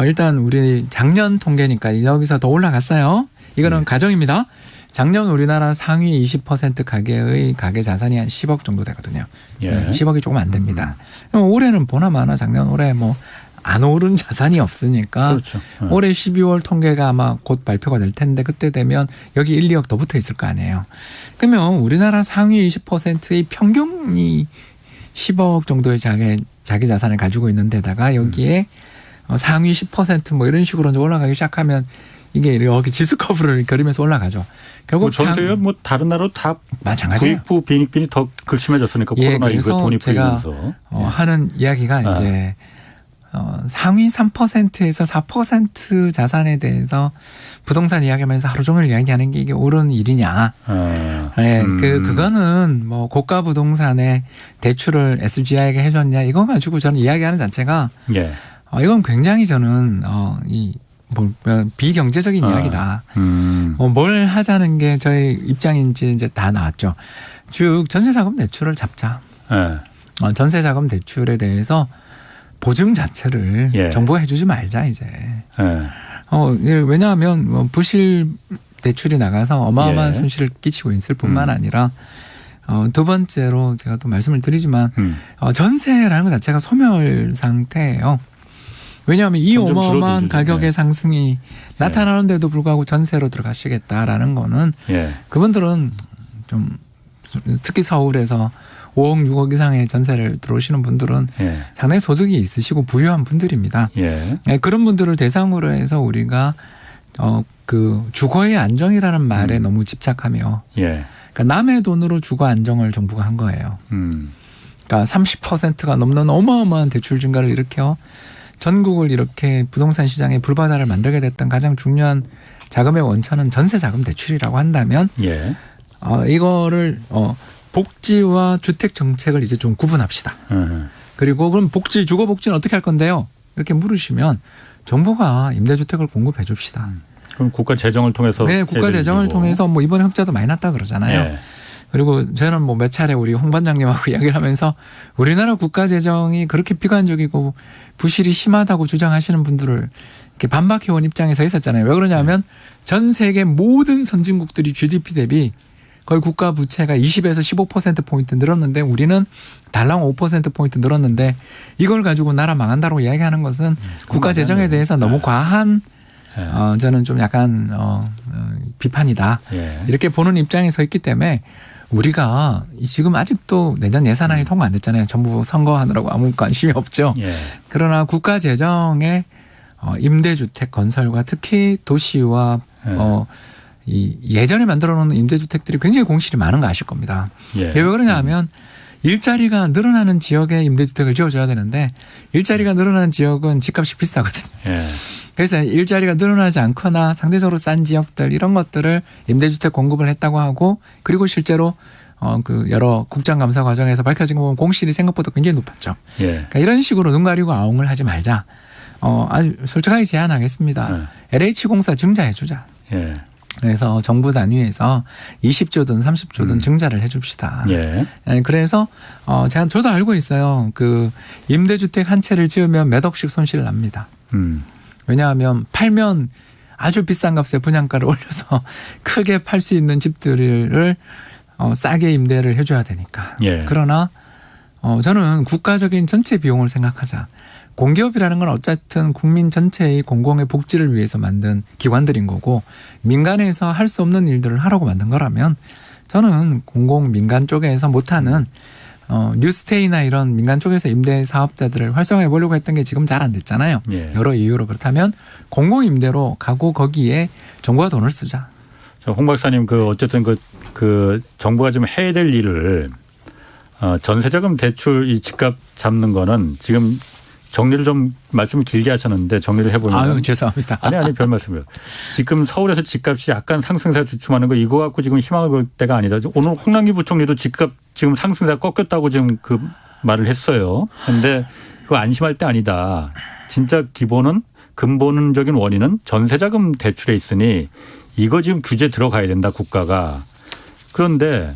일단 우리 작년 통계니까 여기서 더 올라갔어요. 이거는 가정입니다. 작년 우리나라 상위 20% 가계의 가계 자산이 한 10억 정도 되거든요. 10억이 조금 안 됩니다. 올해는 보나마나 작년 올해 뭐 안 오른 자산이 없으니까 올해 12월 통계가 아마 곧 발표가 될 텐데 그때 되면 여기 1, 2억 더 붙어 있을 거 아니에요. 그러면 우리나라 상위 20%의 평균이 10억 정도의 자기 자산을 가지고 있는 데다가 여기에 상위 10%뭐 이런 식으로 이제 올라가기 시작하면 이게 이렇게 지수 커브를 그리면서 올라가죠. 결국 전세가 뭐 다른 나라로 다 마찬가지예요. 구입부 빈익빈이 더 극심해졌으니까 코로나 이후에 돈이 풀리면서 하는 이야기가 이제 상위 3%에서 4% 자산에 대해서 부동산 이야기하면서 하루 종일 이야기하는 게 이게 옳은 일이냐. 네, 그거는 뭐 고가 부동산에 대출을 SGI에게 해줬냐 이거 가지고 저는 이야기하는 자체가 예. 이건 굉장히 저는 비경제적인 이야기다. 뭘 하자는 게 저희 입장인지 이제 다 나왔죠. 즉 전세자금 대출을 잡자. 예. 전세자금 대출에 대해서 보증 자체를 예. 정부가 해주지 말자 이제. 예. 왜냐하면 부실 대출이 나가서 어마어마한 예. 손실을 끼치고 있을 뿐만 아니라 두 번째로 제가 또 말씀을 드리지만 전세라는 것 자체가 소멸 상태예요. 왜냐하면 이 어마어마한 가격의 네. 상승이 나타나는데도 불구하고 전세로 들어가시겠다라는 거는 예. 그분들은 좀 특히 서울에서 5억 6억 이상의 전세를 들어오시는 분들은 예. 상당히 소득이 있으시고 부유한 분들입니다. 예. 네, 그런 분들을 대상으로 해서 우리가 그 주거의 안정이라는 말에 너무 집착하며 예. 그러니까 남의 돈으로 주거 안정을 정부가 한 거예요. 그러니까 30%가 넘는 어마어마한 대출 증가를 일으켜 전국을 이렇게 부동산 시장의 불바다를 만들게 됐던 가장 중요한 자금의 원천은 전세 자금 대출이라고 한다면 예. 이거를 복지와 주택 정책을 이제 좀 구분합시다. 그리고 그럼 주거 복지는 어떻게 할 건데요? 이렇게 물으시면 정부가 임대주택을 공급해 줍시다. 그럼 국가 재정을 통해서 네, 국가 재정을 통해서 뭐 이번에 흑자도 많이 났다 그러잖아요. 예. 그리고 저는 뭐 몇 차례 우리 홍 반장님하고 이야기를 하면서 우리나라 국가 재정이 그렇게 비관적이고 부실이 심하다고 주장하시는 분들을 이렇게 반박해온 입장에서 있었잖아요. 왜 그러냐면 전 세계 모든 선진국들이 GDP 대비 거의 국가 부채가 20에서 15%포인트 늘었는데 우리는 달랑 5%포인트 늘었는데 이걸 가지고 나라 망한다고 이야기하는 것은 국가 재정에 대해서 너무 과한 저는 좀 약간 비판이다. 예. 이렇게 보는 입장에 서 있기 때문에 우리가 지금 아직도 내년 예산안이 통과 안 됐잖아요. 정부 선거하느라고 아무 관심이 없죠. 예. 그러나 국가 재정의 임대주택 건설과 특히 도시와 예전에 만들어 놓은 임대주택들이 굉장히 공실이 많은 거 아실 겁니다. 예. 왜 그러냐 하면 일자리가 늘어나는 지역에 임대주택을 지어줘야 되는데 일자리가 늘어나는 지역은 집값이 비싸거든요. 예. 그래서 일자리가 늘어나지 않거나 상대적으로 싼 지역들 이런 것들을 임대주택 공급을 했다고 하고 그리고 실제로 그 여러 국정감사 과정에서 밝혀진 거 보면 공실이 생각보다 굉장히 높았죠. 예. 그러니까 이런 식으로 눈 가리고 아웅을 하지 말자. 아주 솔직하게 제안하겠습니다. LH공사 증자해 주자. 예. 그래서 정부 단위에서 20조든 30조든 증자를 해 줍시다. 예. 그래서 저도 알고 있어요. 그 임대주택 한 채를 지으면 몇 억씩 손실 납니다. 왜냐하면 팔면 아주 비싼 값에 분양가를 올려서 크게 팔 수 있는 집들을 싸게 임대를 해줘야 되니까. 예. 그러나 저는 국가적인 전체 비용을 생각하자. 공기업이라는 건 어쨌든 국민 전체의 공공의 복지를 위해서 만든 기관들인 거고 민간에서 할 수 없는 일들을 하라고 만든 거라면 저는 공공 민간 쪽에서 못하는 뉴스테이나 이런 민간 쪽에서 임대 사업자들을 활성화해 보려고 했던 게 지금 잘 안 됐잖아요. 예. 여러 이유로. 그렇다면 공공 임대로 가고 거기에 정부가 돈을 쓰자. 홍 박사님 어쨌든 그 정부가 좀 해야 될 일을 전세자금 대출 이 집값 잡는 거는 지금 정리를 좀 말씀 길게 하셨는데 정리를 해보면 아유 죄송합니다. 아니 별 말씀이요. 지금 서울에서 집값이 약간 상승세가 주춤하는 거 이거 갖고 지금 희망을 볼 때가 아니다. 오늘 홍남기 부총리도 집값 지금 상승세가 꺾였다고 지금 그 말을 했어요. 그런데 그거 안심할 때 아니다. 진짜 근본적인 원인은 전세자금 대출에 있으니 이거 지금 규제 들어가야 된다 국가가. 그런데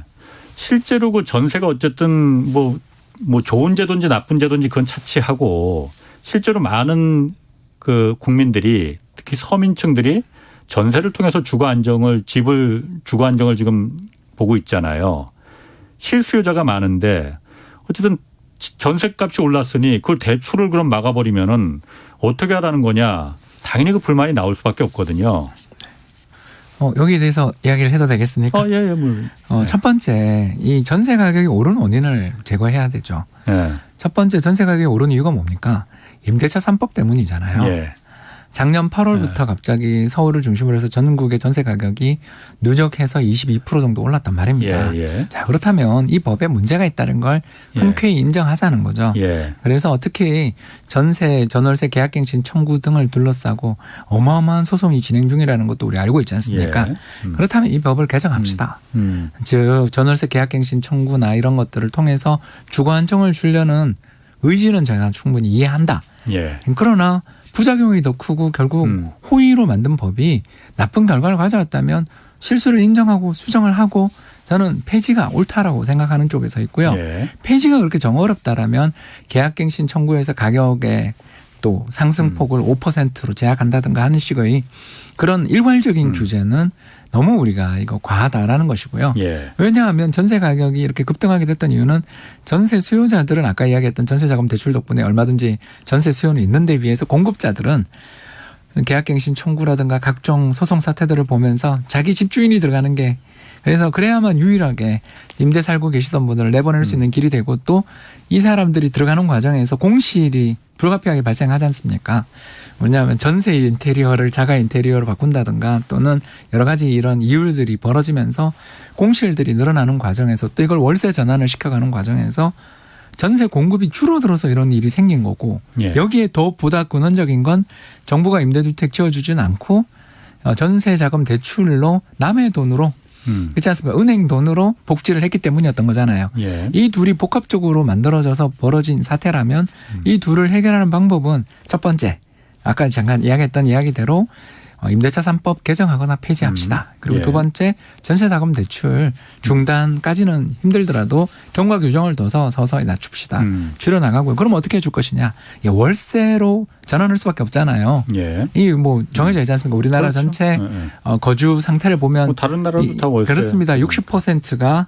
실제로 그 전세가 어쨌든 뭐 좋은 제도인지 나쁜 제도인지 그건 차치하고 실제로 많은 그 국민들이 특히 서민층들이 전세를 통해서 주거 안정을 지금 보고 있잖아요. 실수요자가 많은데 어쨌든 전세값이 올랐으니 그걸 대출을 그럼 막아버리면은 어떻게 하라는 거냐. 당연히 그 불만이 나올 수밖에 없거든요. 여기에 대해서 이야기를 해도 되겠습니까? 예. 첫 번째, 이 전세 가격이 오른 원인을 제거해야 되죠. 예. 첫 번째 전세 가격이 오른 이유가 뭡니까? 임대차 3법 때문이잖아요. 예. 작년 8월부터 네. 갑자기 서울을 중심으로 해서 전국의 전세 가격이 누적해서 22% 정도 올랐단 말입니다. 예, 예. 자, 그렇다면 이 법에 문제가 있다는 걸 흔쾌히 인정하자는 거죠. 예. 그래서 특히 전세, 전월세 계약갱신 청구 등을 둘러싸고 어마어마한 소송이 진행 중이라는 것도 우리 알고 있지 않습니까? 예. 그렇다면 이 법을 개정합시다. 즉 전월세 계약갱신 청구나 이런 것들을 통해서 주거 안정을 주려는 의지는 제가 충분히 이해한다. 예. 그러나 부작용이 더 크고 결국 호의로 만든 법이 나쁜 결과를 가져왔다면 실수를 인정하고 수정을 하고 저는 폐지가 옳다라고 생각하는 쪽에 서 있고요. 예. 폐지가 그렇게 정어렵다라면 계약갱신 청구에서 가격의 또 상승폭을 5%로 제약한다든가 하는 식의 그런 일괄적인 규제는 너무 우리가 이거 과하다라는 것이고요. 예. 왜냐하면 전세 가격이 이렇게 급등하게 됐던 이유는 전세 수요자들은 아까 이야기했던 전세자금 대출 덕분에 얼마든지 전세 수요는 있는데 비해서 공급자들은 계약갱신 청구라든가 각종 소송 사태들을 보면서 자기 집주인이 들어가는 게 그래서 그래야만 유일하게 임대 살고 계시던 분을 내보낼 수 있는 길이 되고 또 이 사람들이 들어가는 과정에서 공실이 불가피하게 발생하지 않습니까? 뭐냐면 전세 인테리어를 자가 인테리어로 바꾼다든가 또는 여러 가지 이런 이율들이 벌어지면서 공실들이 늘어나는 과정에서 또 이걸 월세 전환을 시켜가는 과정에서 전세 공급이 줄어들어서 이런 일이 생긴 거고 예. 여기에 더 보다 근원적인 건 정부가 임대주택 지어주진 않고 전세 자금 대출로 남의 돈으로 그렇지 않습니까? 은행 돈으로 복지를 했기 때문이었던 거잖아요. 예. 이 둘이 복합적으로 만들어져서 벌어진 사태라면 이 둘을 해결하는 방법은 첫 번째 아까 잠깐 이야기했던 이야기대로 임대차 3법 개정하거나 폐지합시다. 그리고 예. 두 번째 전세자금 대출 중단까지는 힘들더라도 경과 규정을 둬서 서서히 낮춥시다. 줄여나가고요. 그럼 어떻게 해줄 것이냐. 월세로 전환할 수밖에 없잖아요. 예. 이 뭐 정해져 있지 않습니까? 우리나라 그렇죠. 전체 예. 거주 상태를 보면 뭐 다른 나라도 다 월세. 그렇습니다. 60%가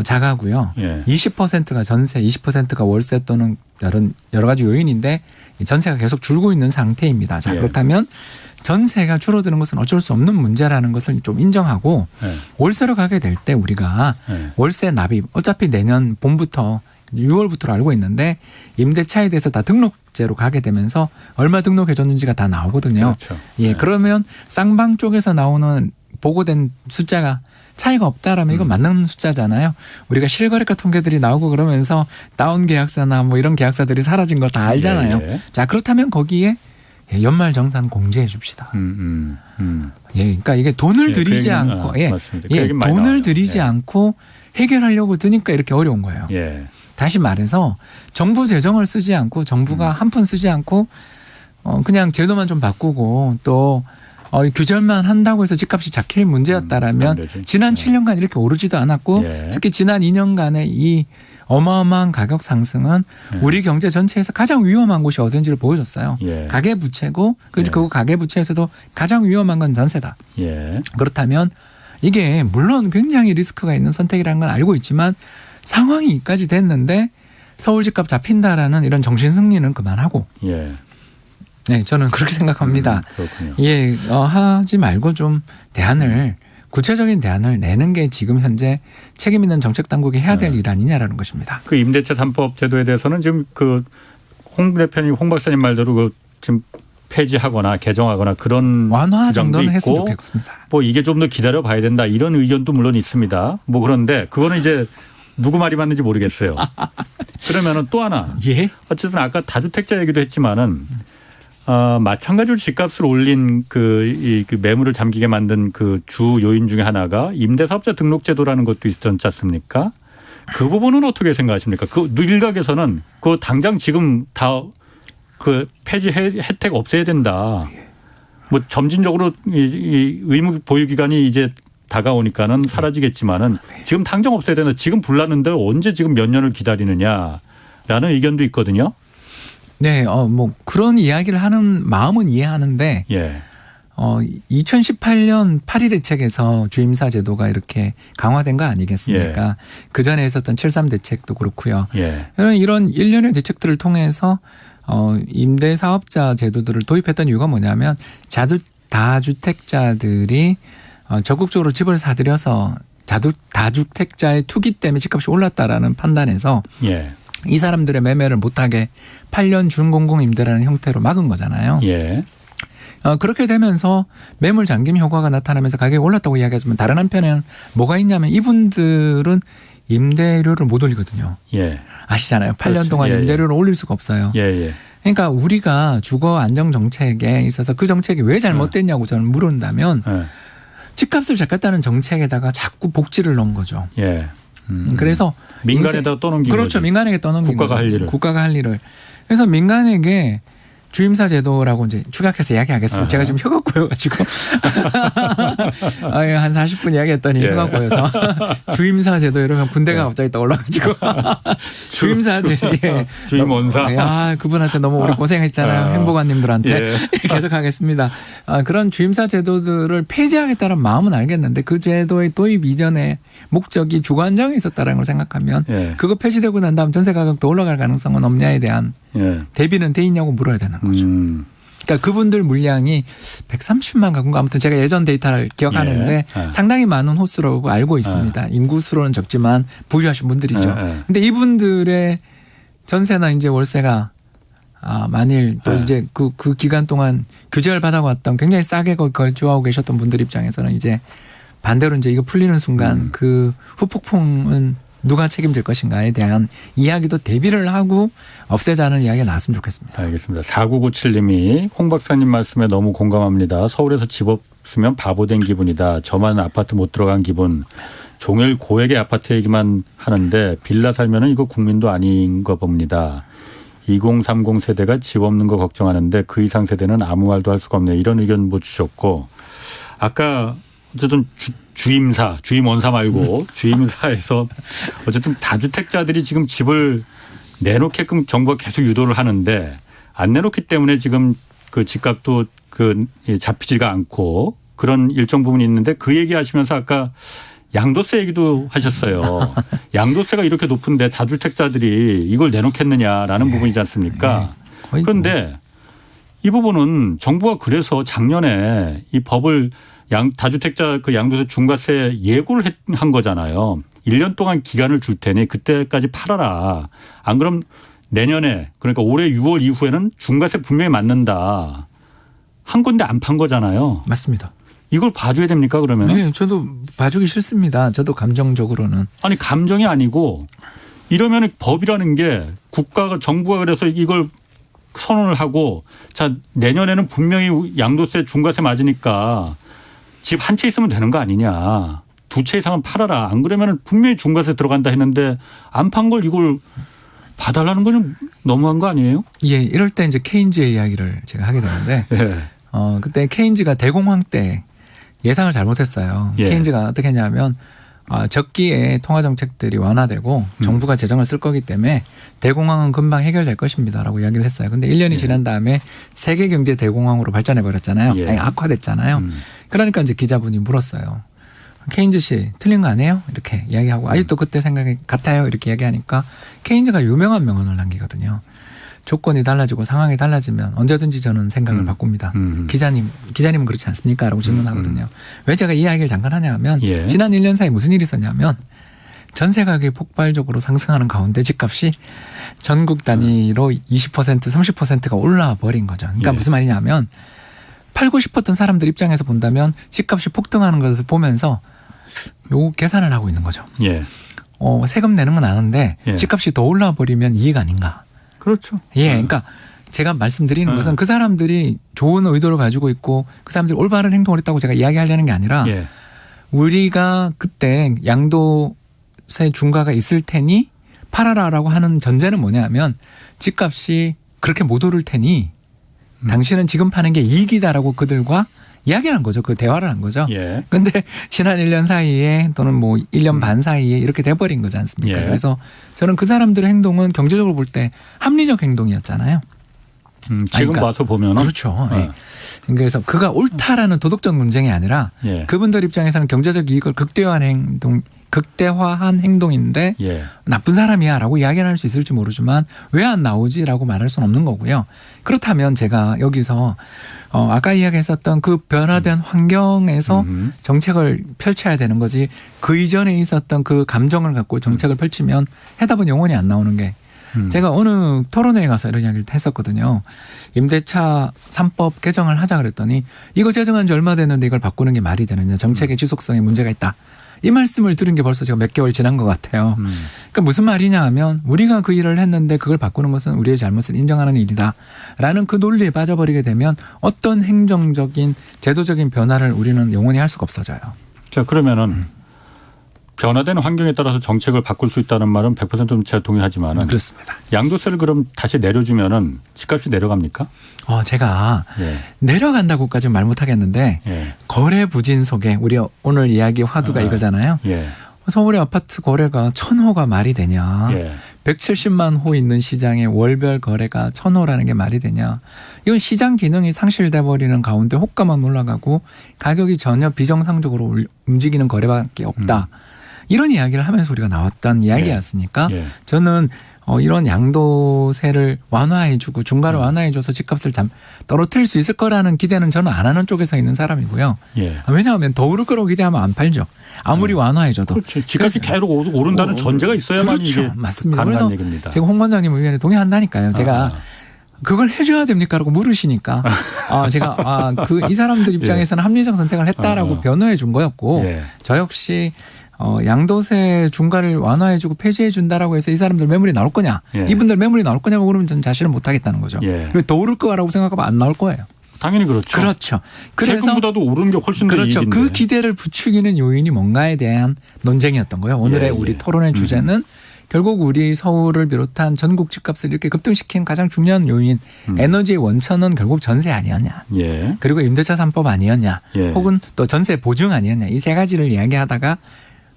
자가고요. 예. 20%가 전세, 20%가 월세 또는 다른 여러 가지 요인인데 전세가 계속 줄고 있는 상태입니다. 자, 예. 그렇다면 전세가 줄어드는 것은 어쩔 수 없는 문제라는 것을 좀 인정하고 예. 월세로 가게 될 때 우리가 예. 월세 납입 어차피 내년 봄부터 6월부터로 알고 있는데 임대차에 대해서 다 등록제로 가게 되면서 얼마 등록해 줬는지가 다 나오거든요. 그렇죠. 예, 그러면 쌍방 쪽에서 나오는 보고된 숫자가 차이가 없다라면 이건 맞는 숫자잖아요. 우리가 실거래가 통계들이 나오고 그러면서 다운 계약사나 뭐 이런 계약사들이 사라진 걸 다 알잖아요. 예. 자, 그렇다면 거기에 연말정산 공제해 줍시다. 예, 그러니까 이게 돈을 예, 들이지 그 얘기는, 않고, 예, 맞습니다. 그 예, 얘기는 많이 돈을 나와요. 들이지 예. 않고 해결하려고 드니까 이렇게 어려운 거예요. 예. 다시 말해서 정부 재정을 쓰지 않고 정부가 한 푼 쓰지 않고 그냥 제도만 좀 바꾸고 또 규제만 한다고 해서 집값이 잡힐 안 문제였다라면 되지. 지난 7년간 이렇게 오르지도 않았고 예. 특히 지난 2년간의 이 어마어마한 가격 상승은 우리 경제 전체에서 가장 위험한 곳이 어딘지를 보여줬어요. 예. 가계부채고 그 가계부채에서도 가장 위험한 건 전세다. 예. 그렇다면 이게 물론 굉장히 리스크가 있는 선택이라는 건 알고 있지만 상황이 이까지 됐는데 서울 집값 잡힌다라는 이런 정신승리는 그만하고 예. 네, 저는 그렇게 생각합니다. 그렇군요. 예, 하지 말고 좀 대안을 구체적인 대안을 내는 게 지금 현재 책임 있는 정책 당국이 해야 될 일 아니냐라는 것입니다. 그 임대차 3법 제도에 대해서는 지금 그 홍 대표님, 홍 박사님 말대로 그 지금 폐지하거나 개정하거나 그런 완화 주장도 정도는 있고 했으면 좋겠습니다. 뭐 이게 좀 더 기다려 봐야 된다 이런 의견도 물론 있습니다. 뭐 그런데 그거는 이제 누구 말이 맞는지 모르겠어요. 그러면은 또 하나. 예. 어쨌든 아까 다주택자 얘기도 했지만은 마찬가지로 집값을 올린 그 매물을 잠기게 만든 그 주 요인 중에 하나가 임대사업자 등록제도라는 것도 있었지 않습니까? 그 부분은 어떻게 생각하십니까? 그 일각에서는 그 당장 지금 다 그 폐지 혜택 없애야 된다. 뭐 점진적으로 이 의무 보유 기간이 이제 다가오니까는 사라지겠지만은 지금 당장 없애야 된다. 지금 불났는데 언제 지금 몇 년을 기다리느냐라는 의견도 있거든요. 네, 뭐 그런 이야기를 하는 마음은 이해하는데, 예. 2018년 파리 대책에서 주임사 제도가 이렇게 강화된 거 아니겠습니까? 예. 그 전에 있었던 73 대책도 그렇고요. 예. 이런 일련의 대책들을 통해서 임대사업자 제도들을 도입했던 이유가 뭐냐면 다주택자들이 적극적으로 집을 사들여서 다주택자의 투기 때문에 집값이 올랐다라는 판단에서 예. 이 사람들의 매매를 못하게 8년 준공공 임대라는 형태로 막은 거잖아요. 예. 그렇게 되면서 매물 잠김 효과가 나타나면서 가격이 올랐다고 이야기하지만 다른 한편에는 뭐가 있냐면 이분들은 임대료를 못 올리거든요. 예. 아시잖아요. 8년 그렇죠. 동안 예, 임대료를 올릴 수가 없어요. 예, 예. 그러니까 우리가 주거 안정 정책에 있어서 그 정책이 왜 잘못됐냐고 저는 물은다면 예. 집값을 잡겠다는 정책에다가 자꾸 복지를 넣은 거죠. 예. 그래서 민간에다가 떠넘긴 그렇죠. 거지. 민간에게 떠넘긴 국가가 거죠. 할 일을. 국가가 할 일을. 그래서 민간에게 주임사 제도라고 이제 축약해서 이야기하겠습니다. 제가 지금 혀가 꼬여가지고 한 40분 이야기했더니 혀가 꼬여서 주임사 제도 이러면 군대가 갑자기 떠올라가지고 주임사 제도 주임 원사. 야 그분한테 너무 오래 고생했잖아요. 행복한님들한테 계속 하겠습니다. 그런 주임사 제도들을 폐지하겠다는 마음은 알겠는데 그 제도의 도입 이전에 목적이 주거 안정에 있었다는 걸 생각하면 그거 폐지되고 난 다음 전세 가격도 올라갈 가능성은 없냐에 대한 대비는 돼 있냐고 물어야 되는 거죠. 그러니까 그분들 물량이 130만 가구인가 아무튼 제가 예전 데이터를 기억하는데 상당히 많은 호수라고 알고 있습니다. 인구수로는 적지만 부유하신 분들이죠. 근데 이분들의 전세나 이제 월세가 만일 또 이제 그 기간 동안 규제를 받아왔던 굉장히 싸게 거주하고 계셨던 분들 입장에서는 이제 반대로 이제 이거 풀리는 순간 그 후폭풍은 누가 책임질 것인가에 대한 이야기도 대비를 하고 없애자는 이야기가 나왔으면 좋겠습니다. 알겠습니다. 4997님이 홍 박사님 말씀에 너무 공감합니다. 서울에서 집 없으면 바보 된 기분이다. 저만 아파트 못 들어간 기분. 종일 고액의 아파트 얘기만 하는데 빌라 살면은 이거 국민도 아닌 거 봅니다. 2030 세대가 집 없는 거 걱정하는데 그 이상 세대는 아무 말도 할 수가 없네요. 이런 의견 뭐 주셨고 아까 어쨌든 주임 원사 말고 주임사에서 어쨌든 다주택자들이 지금 집을 내놓게끔 정부가 계속 유도를 하는데 안 내놓기 때문에 지금 그 집값도 잡히지가 않고 그런 일정 부분이 있는데 그 얘기하시면서 아까 양도세 얘기도 하셨어요. 양도세가 이렇게 높은데 다주택자들이 이걸 내놓겠느냐라는 부분이지 않습니까? 그런데 이 부분은 정부가 그래서 작년에 이 법을 다주택자 그 양도세 중과세 예고를 한 거잖아요. 1년 동안 기간을 줄 테니 그때까지 팔아라. 안 그럼 내년에 그러니까 올해 6월 이후에는 중과세 분명히 맞는다. 한 건데 안 판 거잖아요. 맞습니다. 이걸 봐줘야 됩니까 그러면? 네, 저도 봐주기 싫습니다. 저도 감정적으로는. 아니 감정이 아니고 이러면 법이라는 게 정부가 그래서 이걸 선언을 하고 자 내년에는 분명히 양도세 중과세 맞으니까 집 한 채 있으면 되는 거 아니냐. 2채 이상은 팔아라. 안 그러면 분명히 중과세 들어간다 했는데 안 판 걸 이걸 봐달라는 건 너무한 거 아니에요? 예, 이럴 때 이제 케인즈의 이야기를 제가 하게 되는데 그때 케인즈가 대공황 때 예상을 잘못했어요. 케인즈가 어떻게 했냐면 적기에 통화 정책들이 완화되고 정부가 재정을 쓸 거기 때문에 대공황은 금방 해결될 것입니다라고 이야기를 했어요. 근데 1년이 지난 다음에 세계 경제 대공황으로 발전해 버렸잖아요. 아니, 악화됐잖아요. 그러니까 이제 기자분이 물었어요. 케인즈 씨 틀린 거 아니에요? 이렇게 이야기하고 아직도 그때 생각이 같아요. 이렇게 이야기하니까 케인즈가 유명한 명언을 남기거든요. 조건이 달라지고 상황이 달라지면 언제든지 저는 생각을 바꿉니다. 기자님은 그렇지 않습니까? 라고 질문하거든요. 왜 제가 이 이야기를 잠깐 하냐면 지난 1년 사이 무슨 일이 있었냐면 전세 가격이 폭발적으로 상승하는 가운데 집값이 전국 단위로 20% 30%가 올라와 버린 거죠. 그러니까 무슨 말이냐면 팔고 싶었던 사람들 입장에서 본다면 집값이 폭등하는 것을 보면서 요 계산을 하고 있는 거죠. 세금 내는 건 아는데 집값이 더 올라와 버리면 이익 아닌가. 그렇죠. 그러니까 제가 말씀드리는 것은 그 사람들이 좋은 의도를 가지고 있고 그 사람들이 올바른 행동을 했다고 제가 이야기하려는 게 아니라 우리가 그때 양도세 중과가 있을 테니 팔아라라고 하는 전제는 뭐냐면 집값이 그렇게 못 오를 테니 당신은 지금 파는 게 이익이다라고 그들과 이야기를 한 거죠. 그 대화를 한 거죠. 그런데 지난 1년 사이에 또는 뭐 1년 반 사이에 이렇게 돼버린 거지 않습니까? 그래서 저는 그 사람들의 행동은 경제적으로 볼 때 합리적 행동이었잖아요. 지금 그러니까 와서 보면 그렇죠. 그래서 그가 옳다라는 도덕적 논쟁이 아니라 그분들 입장에서는 경제적 이익을 극대화한 행동인데 나쁜 사람이야라고 이야기를 할 수 있을지 모르지만 왜 안 나오지라고 말할 수는 없는 거고요. 그렇다면 제가 여기서 아까 이야기했었던 그 변화된 환경에서 정책을 펼쳐야 되는 거지 그 이전에 있었던 그 감정을 갖고 정책을 펼치면 해답은 영원히 안 나오는 게 제가 어느 토론회에 가서 이런 이야기를 했었거든요. 임대차 3법 개정을 하자 그랬더니 이거 제정한 지 얼마 됐는데 이걸 바꾸는 게 말이 되느냐. 정책의 지속성에 문제가 있다. 이 말씀을 들은 게 벌써 제가 몇 개월 지난 것 같아요. 그러니까 무슨 말이냐 하면 우리가 그 일을 했는데 그걸 바꾸는 것은 우리의 잘못을 인정하는 일이다. 라는 그 논리에 빠져버리게 되면 어떤 행정적인 제도적인 변화를 우리는 영원히 할 수가 없어져요. 자, 그러면은 변화되는 환경에 따라서 정책을 바꿀 수 있다는 말은 100% 제가 동의하지만은 그렇습니다. 양도세를 그럼 다시 내려주면은 집값이 내려갑니까? 제가 예. 내려간다고까지는 말 못하겠는데 예. 거래 부진 속에 우리 오늘 이야기 화두가 이거잖아요. 예. 서울의 아파트 거래가 1,000호가 말이 되냐. 예. 170만 호 있는 시장에 월별 거래가 1,000호라는 게 말이 되냐. 이건 시장 기능이 상실돼 버리는 가운데 호가만 올라가고 가격이 전혀 비정상적으로 움직이는 거래밖에 없다. 이런 이야기를 하면서 우리가 나왔던 이야기였으니까 예. 저는 이런 양도세를 완화해주고 중과를 완화해줘서 집값을 떨어뜨릴 수 있을 거라는 기대는 저는 안 하는 쪽에서 있는 사람이고요. 예. 왜냐하면 더 오를 거라고 기대하면 안 팔죠. 아무리 완화해줘도. 그렇죠. 집값이 계속 오른다는 전제가 있어야만 그렇죠. 이게 맞습니다. 가능한 그래서 얘기입니다. 제가 홍 관장님 의견에 동의한다니까요. 제가 그걸 해줘야 됩니까? 라고 물으시니까 제가 이 사람들 입장에서는 합리적 선택을 했다라고 변호해 준 거였고 예. 저 역시 양도세 중과를 완화해주고 폐지해 준다라고 해서 이 사람들 매물이 나올 거냐? 예. 이분들 매물이 나올 거냐고 그러면 저는 자신을 못 하겠다는 거죠. 예. 더 오를 거라고 생각하면 안 나올 거예요. 당연히 그렇죠. 그렇죠. 그래서 세금보다도 오르는 게 훨씬 더 그렇죠. 이익인데. 그 기대를 부추기는 요인이 뭔가에 대한 논쟁이었던 거예요. 오늘의 우리 토론의 주제는 결국 우리 서울을 비롯한 전국 집값을 이렇게 급등시킨 가장 중요한 요인 에너지의 원천은 결국 전세 아니었냐. 예. 그리고 임대차 3법 아니었냐. 예. 혹은 또 전세 보증 아니었냐. 이 세 가지를 이야기하다가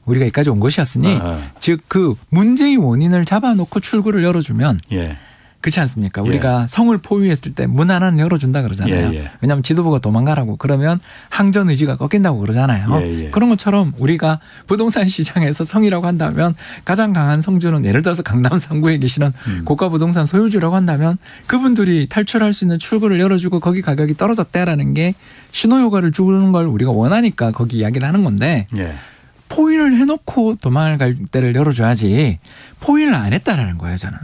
우리가 여기까지 온 것이었으니 즉 그 문제의 원인을 잡아놓고 출구를 열어주면 예. 그렇지 않습니까? 우리가 성을 포위했을 때 문 하나는 열어준다 그러잖아요. 왜냐하면 지도부가 도망가라고 그러면 항전 의지가 꺾인다고 그러잖아요. 그런 것처럼 우리가 부동산 시장에서 성이라고 한다면 가장 강한 성주는 예를 들어서 강남 3구에 계시는 고가 부동산 소유주라고 한다면 그분들이 탈출할 수 있는 출구를 열어주고 거기 가격이 떨어졌다라는 게 신호효과를 주는 걸 우리가 원하니까 거기 이야기를 하는 건데 포위를 해놓고 도망을 갈 때를 열어줘야지 포위를 안 했다라는 거예요. 저는.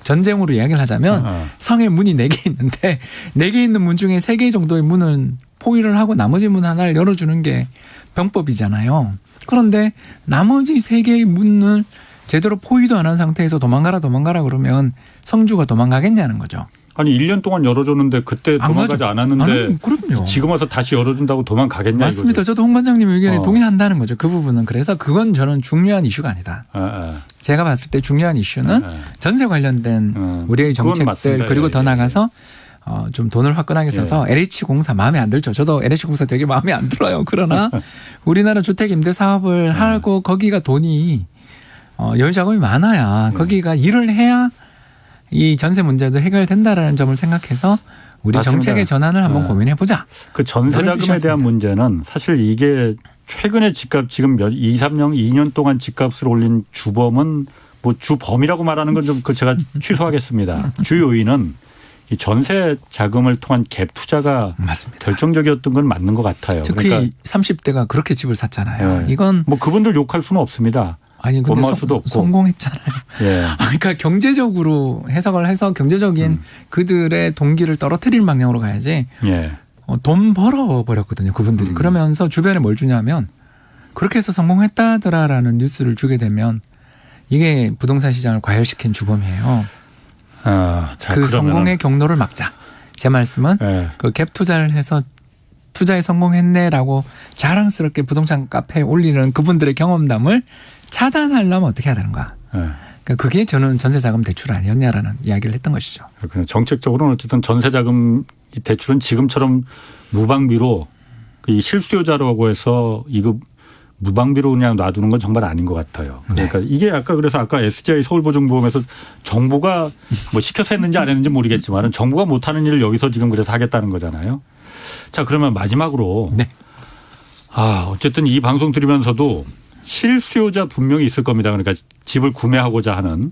전쟁으로 이야기를 하자면 성에 문이 4개 있는데 4개 있는 문 중에 3개 정도의 문은 포위를 하고 나머지 문 하나를 열어주는 게 병법이잖아요. 그런데 나머지 3개의 문을 제대로 포위도 안 한 상태에서 도망가라 그러면 성주가 도망가겠냐는 거죠. 아니 1년 동안 열어줬는데 그때 도망가지 않았는데 그럼요. 지금 와서 다시 열어준다고 도망가겠냐 맞습니다. 이거죠. 저도 홍 관장님 의견에 동의한다는 거죠. 그 부분은. 그래서 그건 저는 중요한 이슈가 아니다. 제가 봤을 때 중요한 이슈는 전세 관련된 우리의 정책들 그리고 더 나가서 좀 돈을 화끈하게 써서 LH공사 마음에 안 들죠. 저도 LH공사 되게 마음에 안 들어요. 그러나 우리나라 주택임대 사업을 하고 거기가 돈이 여유 자금이 많아야 거기가 일을 해야 이 전세 문제도 해결된다라는 점을 생각해서 우리 맞습니다. 정책의 전환을 한번 고민해 보자. 그 전세 자금에 대한 문제는 사실 이게 최근에 집값 지금 2년 동안 집값을 올린 주범은 뭐 주범이라고 말하는 건 좀 제가 취소하겠습니다. 주 요인은 이 전세 자금을 통한 갭 투자가 맞습니다. 결정적이었던 건 맞는 것 같아요. 특히 그러니까 30대가 그렇게 집을 샀잖아요. 이건 뭐 그분들 욕할 수는 없습니다. 아니 근데 수도 없고. 성공했잖아요. 그러니까 경제적으로 해석을 해서 경제적인 그들의 동기를 떨어뜨릴 방향으로 가야지. 돈 벌어버렸거든요. 그분들이. 그러면서 주변에 뭘 주냐면 그렇게 해서 성공했다더라라는 뉴스를 주게 되면 이게 부동산 시장을 과열시킨 주범이에요. 그 성공의 경로를 막자. 제 말씀은 그 갭 투자를 해서 투자에 성공했네라고 자랑스럽게 부동산 카페에 올리는 그분들의 경험담을 차단하려면 어떻게 해야 되는가. 그러니까 그게 저는 전세자금 대출 아니었냐라는 이야기를 했던 것이죠. 그렇군요. 정책적으로는 어쨌든 전세자금 대출은 지금처럼 무방비로 이 실수요자라고 해서 이거 무방비로 그냥 놔두는 건 정말 아닌 것 같아요. 그러니까 이게 아까 SGI 서울보증보험에서 정부가 뭐 시켜서 했는지 안 했는지 모르겠지만 정부가 못하는 일을 여기서 지금 그래서 하겠다는 거잖아요. 자, 그러면 마지막으로 어쨌든 이 방송 들으면서도 실수요자 분명히 있을 겁니다. 그러니까 집을 구매하고자 하는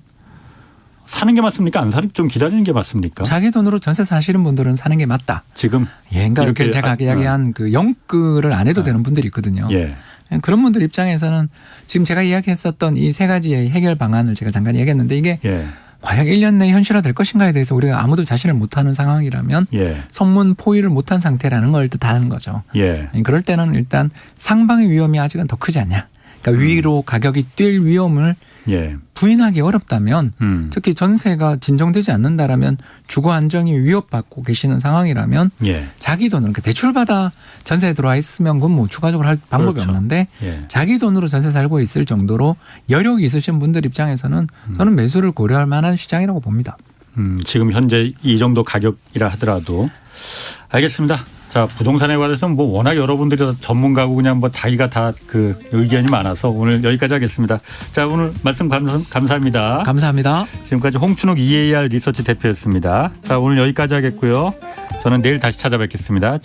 사는 게 맞습니까? 안 사는 좀 기다리는 게 맞습니까? 자기 돈으로 전세 사시는 분들은 사는 게 맞다. 지금 그러니까 이렇게 제가 이야기한 그 영끌을 안 해도 되는 분들이 있거든요. 그런 분들 입장에서는 지금 제가 이야기했었던 이 3가지의 해결 방안을 제가 잠깐 이야기했는데 이게 과연 1년 내에 현실화될 것인가에 대해서 우리가 아무도 자신을 못하는 상황이라면 예. 선문 포위를 못한 상태라는 걸 뜻하는 거죠. 예. 그럴 때는 일단 상방의 위험이 아직은 더 크지 않냐. 그러니까 위로 가격이 뛸 위험을 예. 부인하기 어렵다면 특히 전세가 진정되지 않는다라면 주거 안정이 위협받고 계시는 상황이라면 예. 자기 돈으로 그러니까 대출받아 전세에 들어와 있으면 그건 뭐 추가적으로 할 방법이 그렇죠. 없는데 예. 자기 돈으로 전세 살고 있을 정도로 여력이 있으신 분들 입장에서는 저는 매수를 고려할 만한 시장이라고 봅니다. 지금 현재 이 정도 가격이라 하더라도 알겠습니다. 자, 부동산에 관해서 뭐 워낙 여러분들이 다 전문가고 그냥 뭐 자기가 다 그 의견이 많아서 오늘 여기까지 하겠습니다. 자, 오늘 말씀 감사합니다. 감사합니다. 지금까지 홍춘욱 EAR 리서치 대표였습니다. 자, 오늘 여기까지 하겠고요. 저는 내일 다시 찾아뵙겠습니다.